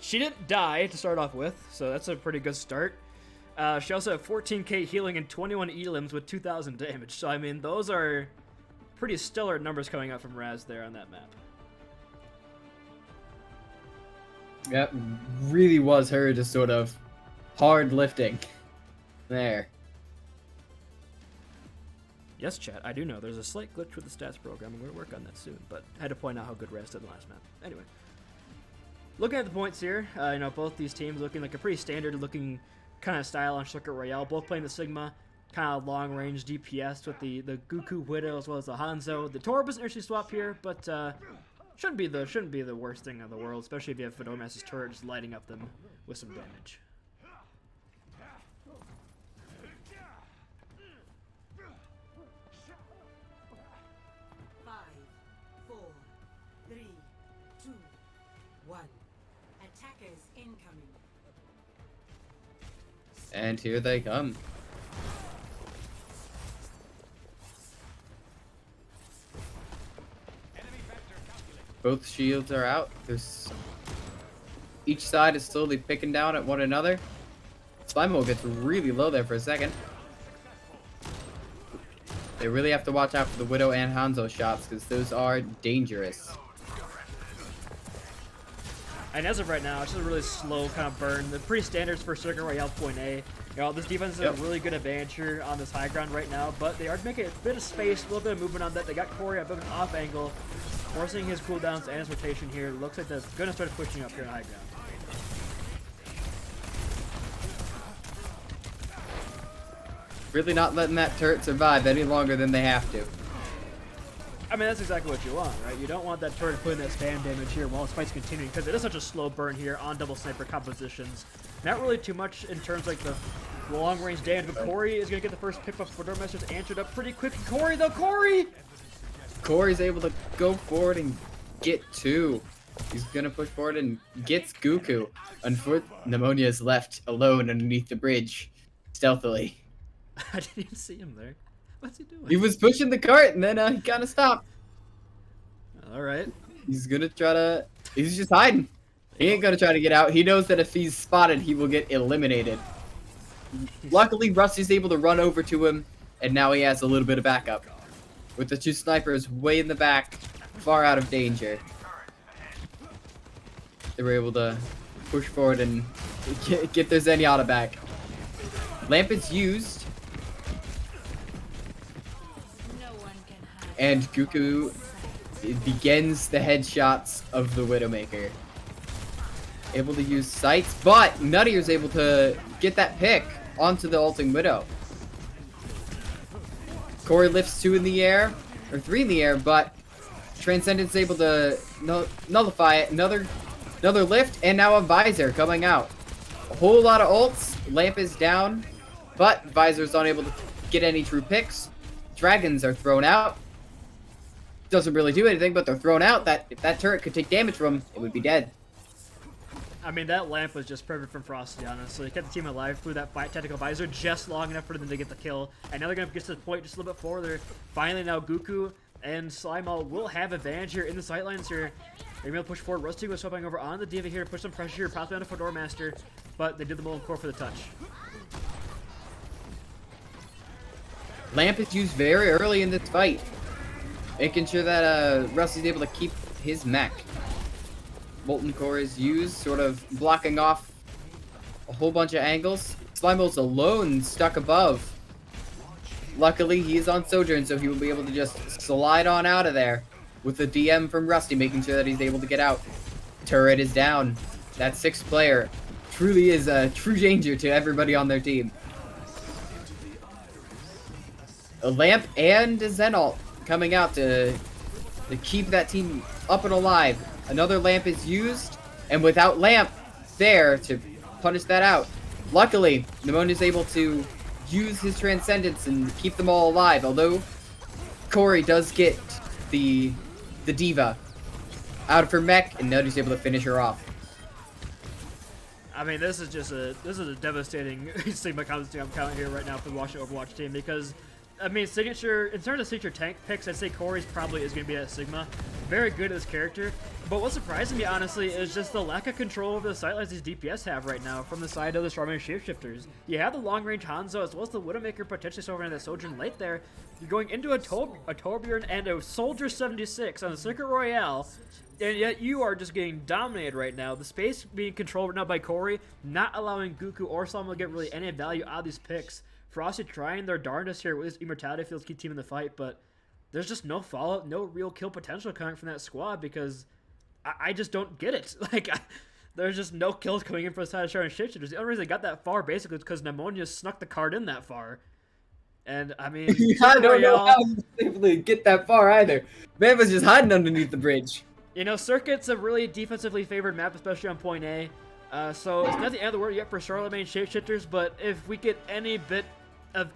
she didn't die to start off with, so that's a pretty good start. She also had 14k healing and 21 elims with 2,000 damage. So, I mean, those are pretty stellar numbers coming out from Raz there on that map. Yep, really was her just sort of hard lifting. There. Yes, chat, I do know there's a slight glitch with the stats program. I'm going to work on that soon, but I had to point out how good Raz did in the last map. Anyway. Looking at the points here, you know, both these teams looking like a pretty standard-looking kind of style on Circuit Royale. Both playing the Sigma, kind of long-range DPS with the Goku Widow as well as the Hanzo. The Torb is an interesting swap here, but shouldn't be the worst thing in the world, especially if you have Fedormaster's turret just lighting up them with some damage. Five, 4, 3, 2, 1. Attackers incoming. And here they come. Both shields are out. Each side is slowly picking down at one another. Slimo gets really low there for a second. They really have to watch out for the Widow and Hanzo shots because those are dangerous. And as of right now, it's just a really slow kind of burn. The pretty standards for Circuit Royale point A. You know, this defense is a really good advantage here on this high ground right now, but they are making a bit of space, a little bit of movement on that. They got Corey a bit of an off angle, forcing his cooldowns and his rotation here. Looks like they're going to start pushing up here on high ground. Really not letting that turret survive any longer than they have to. I mean, that's exactly what you want, right? You don't want that turret putting that spam damage here while this fight's continuing, because it is such a slow burn here on double sniper compositions. Not really too much in terms of like the long range damage, but Corey is going to get the first pick up. Fedormaster's answered up pretty quick. Corey, though, Corey! Corey's able to go forward and get two. He's going to push forward and gets Goku. Unfortunately, Pneumonia is left alone underneath the bridge, stealthily. I didn't even see him there. What's he doing? He was pushing the cart and then he kind of stopped. All right. He's gonna try to. He's just hiding. He ain't gonna try to get out. He knows that if he's spotted, he will get eliminated. Luckily, Rusty's able to run over to him, and now he has a little bit of backup. With the two snipers way in the back, far out of danger. They were able to push forward and get their Zenyatta back. Lamp is used. And Goku begins the headshots of the Widowmaker. Able to use sights, but Nuttier is able to get that pick onto the ulting Widow. Corey lifts 2 in the air, or 3 in the air, but Transcendent's able to nullify it. Another lift, and now a Visor coming out. A whole lot of ults. Lamp is down, but Visor's unable to get any true picks. Dragons are thrown out. Doesn't really do anything, but they're thrown out. If that turret could take damage from, it would be dead. I mean, that lamp was just perfect from Frosty, honestly. He kept the team alive through that tactical visor just long enough for them to get the kill. And now they're going to get to the point just a little bit further. Finally, now Goku and Slimo will have advantage here in the sightlines here. They're going to push forward. Rusty was swapping over on the Diva here to push some pressure here, possibly on a Fedormaster, but they did the Molten Core for the touch. Lamp is used very early in this fight. making sure that Rusty's able to keep his mech. Molten Core is used, sort of blocking off a whole bunch of angles. Slime's alone, stuck above. Luckily, he is on Sojourn, so he will be able to just slide on out of there with the DM from Rusty, making sure that he's able to get out. Turret is down. That 6th player truly is a true danger to everybody on their team. A Lamp and a Zenalt coming out to keep that team up and alive. Another Lamp is used, and without Lamp there to punish that out. Luckily, Nemone is able to use his Transcendence and keep them all alive, although Corey does get the Diva out of her mech, and Nutty's able to finish her off. I mean, this is a devastating Sigma count here right now for the Washington Overwatch team, because I mean, in terms of signature tank picks, I'd say Corey's probably is going to be at Sigma. Very good at this character. But what's surprising me, honestly, is just the lack of control over the sightlines these DPS have right now from the side of the Charlemagne Shapeshifters. You have the long-range Hanzo as well as the Widowmaker potentially over that Sojourn late there. You're going into a Torbjorn and a Soldier 76 on the Circuit Royale, and yet you are just getting dominated right now. The space being controlled right now by Corey, not allowing Guku or Salmo to get really any value out of these picks. Frosty trying their darndest here with his Immortality Fields keep team in the fight, but there's just no fallout, no real kill potential coming from that squad because I just don't get it. Like, there's just no kills coming in for the side of Charlemagne Shapeshifters. The only reason they got that far basically is because Pneumonia snuck the card in that far. And, I mean... I don't know how he was able to get that far either. Man was just hiding underneath the bridge. You know, Circuit's a really defensively favored map, especially on point A. So it's not the end of the world yet for Charlemagne Shapeshifters, but if we get any bit of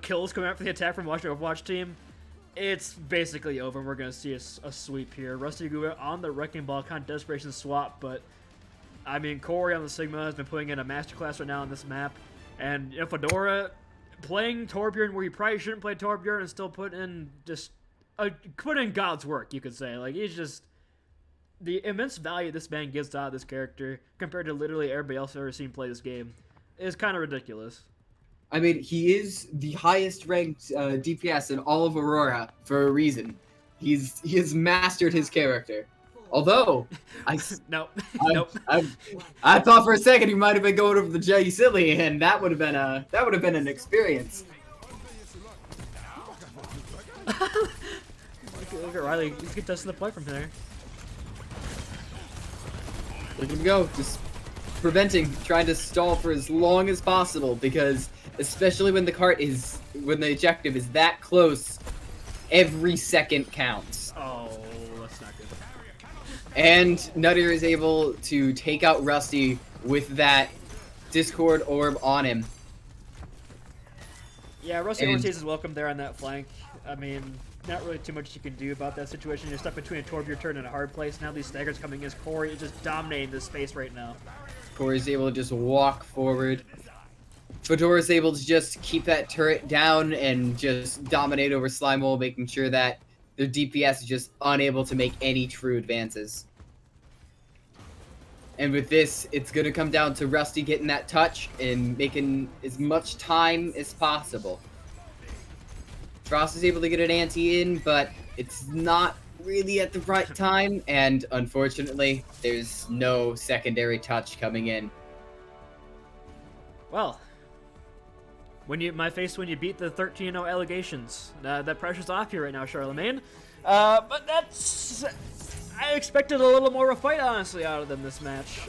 kills coming out for the attack from Washington Overwatch team, it's basically over. We're going to see a sweep here. Rusty Gua on the Wrecking Ball, kind of desperation swap, but I mean, Corey on the Sigma has been putting in a masterclass right now on this map, and you know, Fedora playing Torbjorn where you probably shouldn't play Torbjorn and still put in God's work, you could say. Like, he's just the immense value this man gives out of this character compared to literally everybody else I've ever seen play this game is kind of ridiculous. I mean, he is the highest ranked DPS in all of Aurora for a reason. He has mastered his character. Although, I thought for a second he might have been going over the Jelly Silly, and that would have been an experience. Look at Riley, he's contesting the play from there. Look at him go, just preventing, trying to stall for as long as possible, because especially when the objective is that close, every second counts. Oh, that's not good. And Nutter is able to take out Rusty with that Discord orb on him. Yeah, Rusty Ortiz is welcome there on that flank. I mean, not really too much you can do about that situation. You're stuck between a Torbjorn turn and a hard place. Now these staggers coming in. Corey is just dominating this space right now. Corey's able to just walk forward. Fedora's able to just keep that turret down and just dominate over Slimehole, making sure that their DPS is just unable to make any true advances. And with this, it's going to come down to Rusty getting that touch and making as much time as possible. Frost is able to get an ante in, but it's not really at the right time, and unfortunately, there's no secondary touch coming in. Well, when you beat the 13-0 allegations, that pressure's off you right now, Charlemagne. But that's... I expected a little more of a fight, honestly, out of them this match.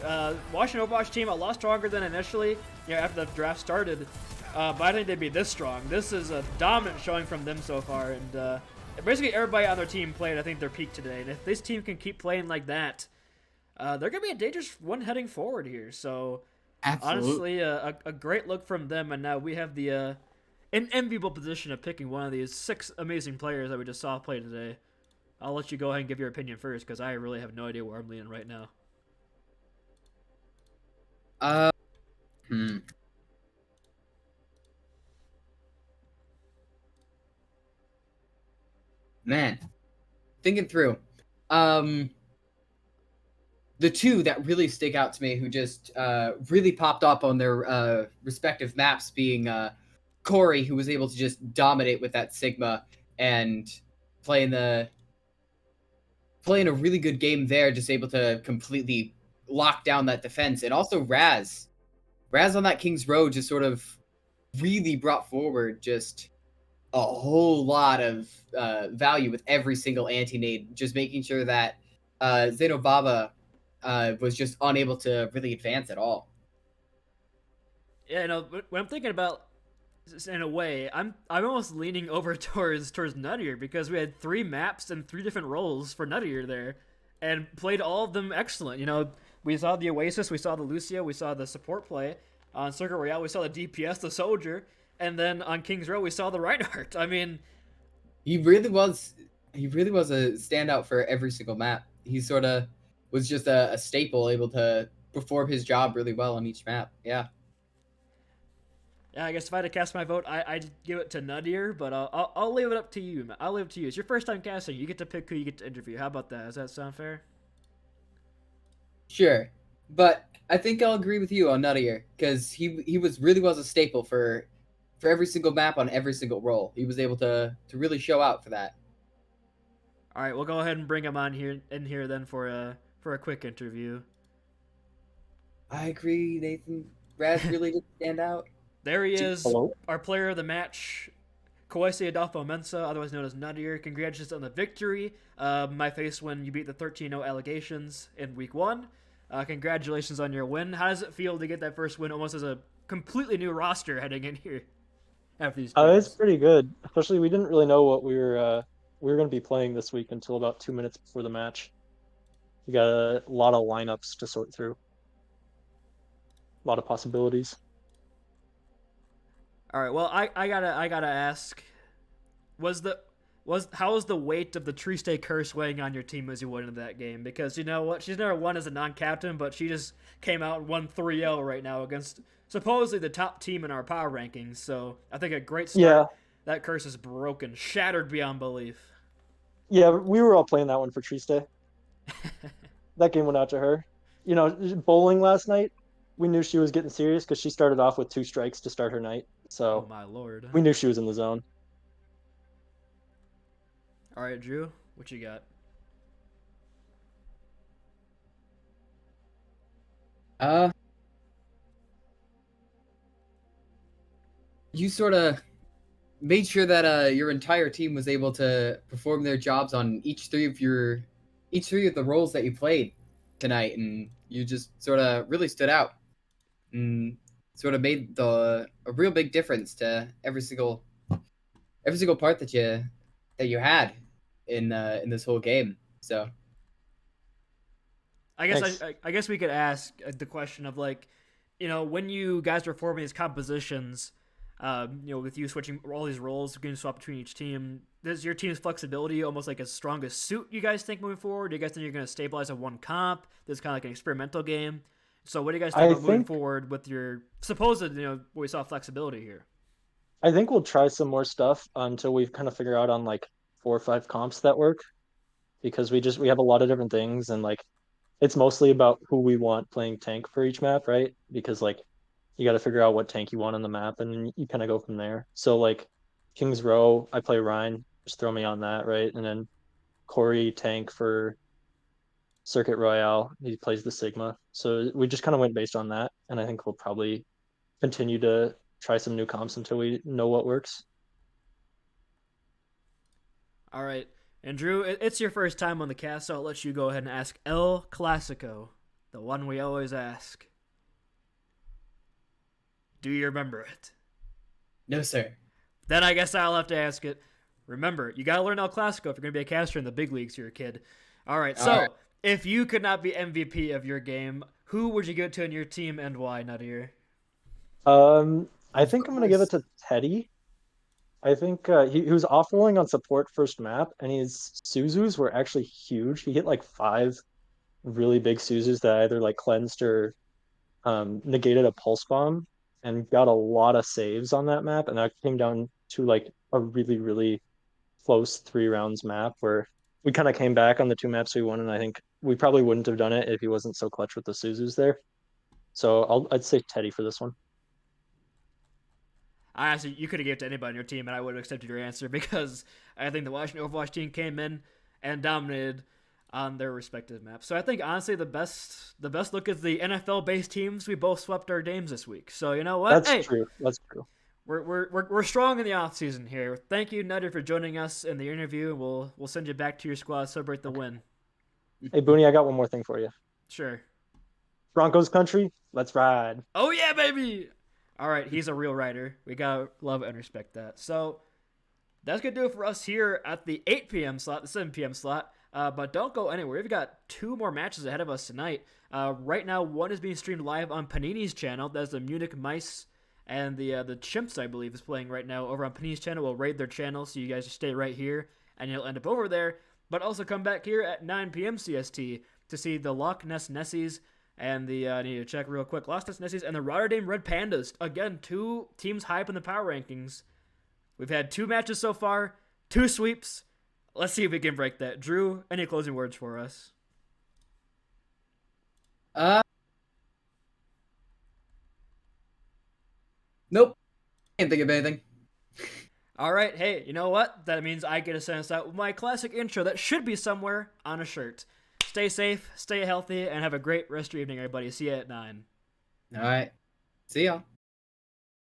Washington Overwatch team a lot stronger than initially, after the draft started. But I think they'd be this strong. This is a dominant showing from them so far, and basically everybody on their team played, I think, their peak today. And if this team can keep playing like that, they're going to be a dangerous one heading forward here. So, Absolutely. honestly, a great look from them, and now we have the an enviable position of picking one of these 6 amazing players that we just saw play today. I'll let you go ahead and give your opinion first, because I really have no idea where I'm leaning right now. Man, thinking through. The two that really stick out to me who just really popped up on their respective maps being Corey, who was able to just dominate with that Sigma and play in the playing a really good game there, just able to completely lock down that defense. And also Raz on that King's Row just sort of really brought forward just a whole lot of value with every single anti-nade, just making sure that Zenobaba was just unable to really advance at all. Yeah, when I'm thinking about this in a way, I'm almost leaning over towards Nuttier because we had 3 maps and 3 different roles for Nuttier there, and played all of them excellent. We saw the Oasis, we saw the Lucio, we saw the support play. On Circuit Royale, we saw the DPS, the Soldier, and then on King's Row, we saw the Reinhardt. I mean, he really was a standout for every single map. He sort of was just a staple, able to perform his job really well on each map. Yeah. Yeah, I guess if I had to cast my vote, I'd give it to Nuttier, but I'll leave it up to you. I'll leave it to you. It's your first time casting. You get to pick who you get to interview. How about that? Does that sound fair? Sure, but I think I'll agree with you on Nuttier because he really was a staple for every single map on every single role. He was able to really show out for that. All right, we'll go ahead and bring him on here then for a quick interview. I agree, Nathan. Raz really did stand out. There he is, Hello? our player of the match, Koisi Adolfo Mensa, otherwise known as Nuttier. Congratulations on the victory. My face when you beat the 13-0 allegations in week 1. Congratulations on your win. How does it feel to get that first win almost as a completely new roster heading in here after these It's games? pretty good. Especially we didn't really know what we were going to be playing this week until about 2 minutes before the match. We got a lot of lineups to sort through. A lot of possibilities. All right. Well, I gotta ask, how was the weight of the Triste curse weighing on your team as you went into that game? Because you know what, she's never won as a non-captain, but she just came out and won 3-0 right now against supposedly the top team in our power rankings. So I think a great start. Yeah. That curse is broken, shattered beyond belief. Yeah, we were all playing that one for Triste. That game went out to her. Bowling last night, we knew she was getting serious because she started off with 2 strikes to start her night. Oh So my lord. we knew she was in the zone. All right, Drew, what you got? You sort of made sure that your entire team was able to perform their jobs on each three of the roles that you played tonight, and you just sort of really stood out and sort of made a real big difference to every single part that you had in this whole game. So I guess Thanks. I guess we could ask the question of when you guys were forming these compositions, with you switching all these roles, you can swap between each team. Is your team's flexibility almost like as strong as suit you guys think moving forward? Do you guys think you're going to stabilize on one comp? This is kind of like an experimental game. So what do you guys think about moving forward with your supposed, what we saw flexibility here? I think we'll try some more stuff until we kind of figure out on like 4 or 5 comps that work, because we have a lot of different things, and like it's mostly about who we want playing tank for each map, right? Because like you got to figure out what tank you want on the map, and you kind of go from there. So like King's Row, I play Rhine, just throw me on that, right? And then Corey tank for Circuit Royale, he plays the Sigma. So we just kind of went based on that, and I think we'll probably continue to try some new comps until we know what works. All right. And Drew, it's your first time on the cast, so I'll let you go ahead and ask El Clasico, the one we always ask. Do you remember it? no, sir. Then I guess I'll have to ask it. Remember, you gotta learn El Clasico if you're gonna be a caster in the big leagues here, kid. All right, so All right. if you could not be MVP of your game, who would you give it to in your team and why, Nuttier? I think I'm gonna give it to Teddy. I think he was off rolling on support first map, and his Suzus were actually huge. He hit like 5 really big Suzus that either like cleansed or negated a pulse bomb, and got a lot of saves on that map. And that came down to like a really, really close 3 rounds map where we kind of came back on the 2 maps we won, and I think we probably wouldn't have done it if he wasn't so clutch with the Suzus there. So I'd say Teddy for this one. Honestly, you could have given it to anybody on your team, and I would have accepted your answer because I think the Washington Overwatch team came in and dominated. on their respective maps. So I think honestly the best look is the NFL based teams. We both swept our games this week. So you know what? That's true. That's true. We're strong in the off season here. Thank you, Nutter, for joining us in the interview. We'll send you back to your squad to celebrate the win. Hey, Booney, I got one more thing for you. Sure. Broncos country, let's ride. Oh yeah, baby! All right, he's a real rider. We gotta love and respect that. So that's gonna do it for us here at the 8 p.m. slot, the 7 p.m. slot. But don't go anywhere. We've got 2 more matches ahead of us tonight. Right now, one is being streamed live on Panini's channel. That's the Munich Mice and the Chimps, I believe, is playing right now over on Panini's channel. We'll raid their channel, so you guys just stay right here, and you'll end up over there. But also come back here at 9 p.m. CST to see the Loch Ness Nessies and the, I need to check real quick, Loch Ness Nessies and the Rotterdam Red Pandas. Again, 2 teams high up in the power rankings. We've had 2 matches so far, 2 sweeps. Let's see if we can break that. Drew, any closing words for us? Nope. Can't think of anything. All right, hey, you know what? That means I get to send us out with my classic intro that should be somewhere on a shirt. Stay safe, stay healthy, and have a great rest of your evening, everybody. See you at 9. All right. See y'all.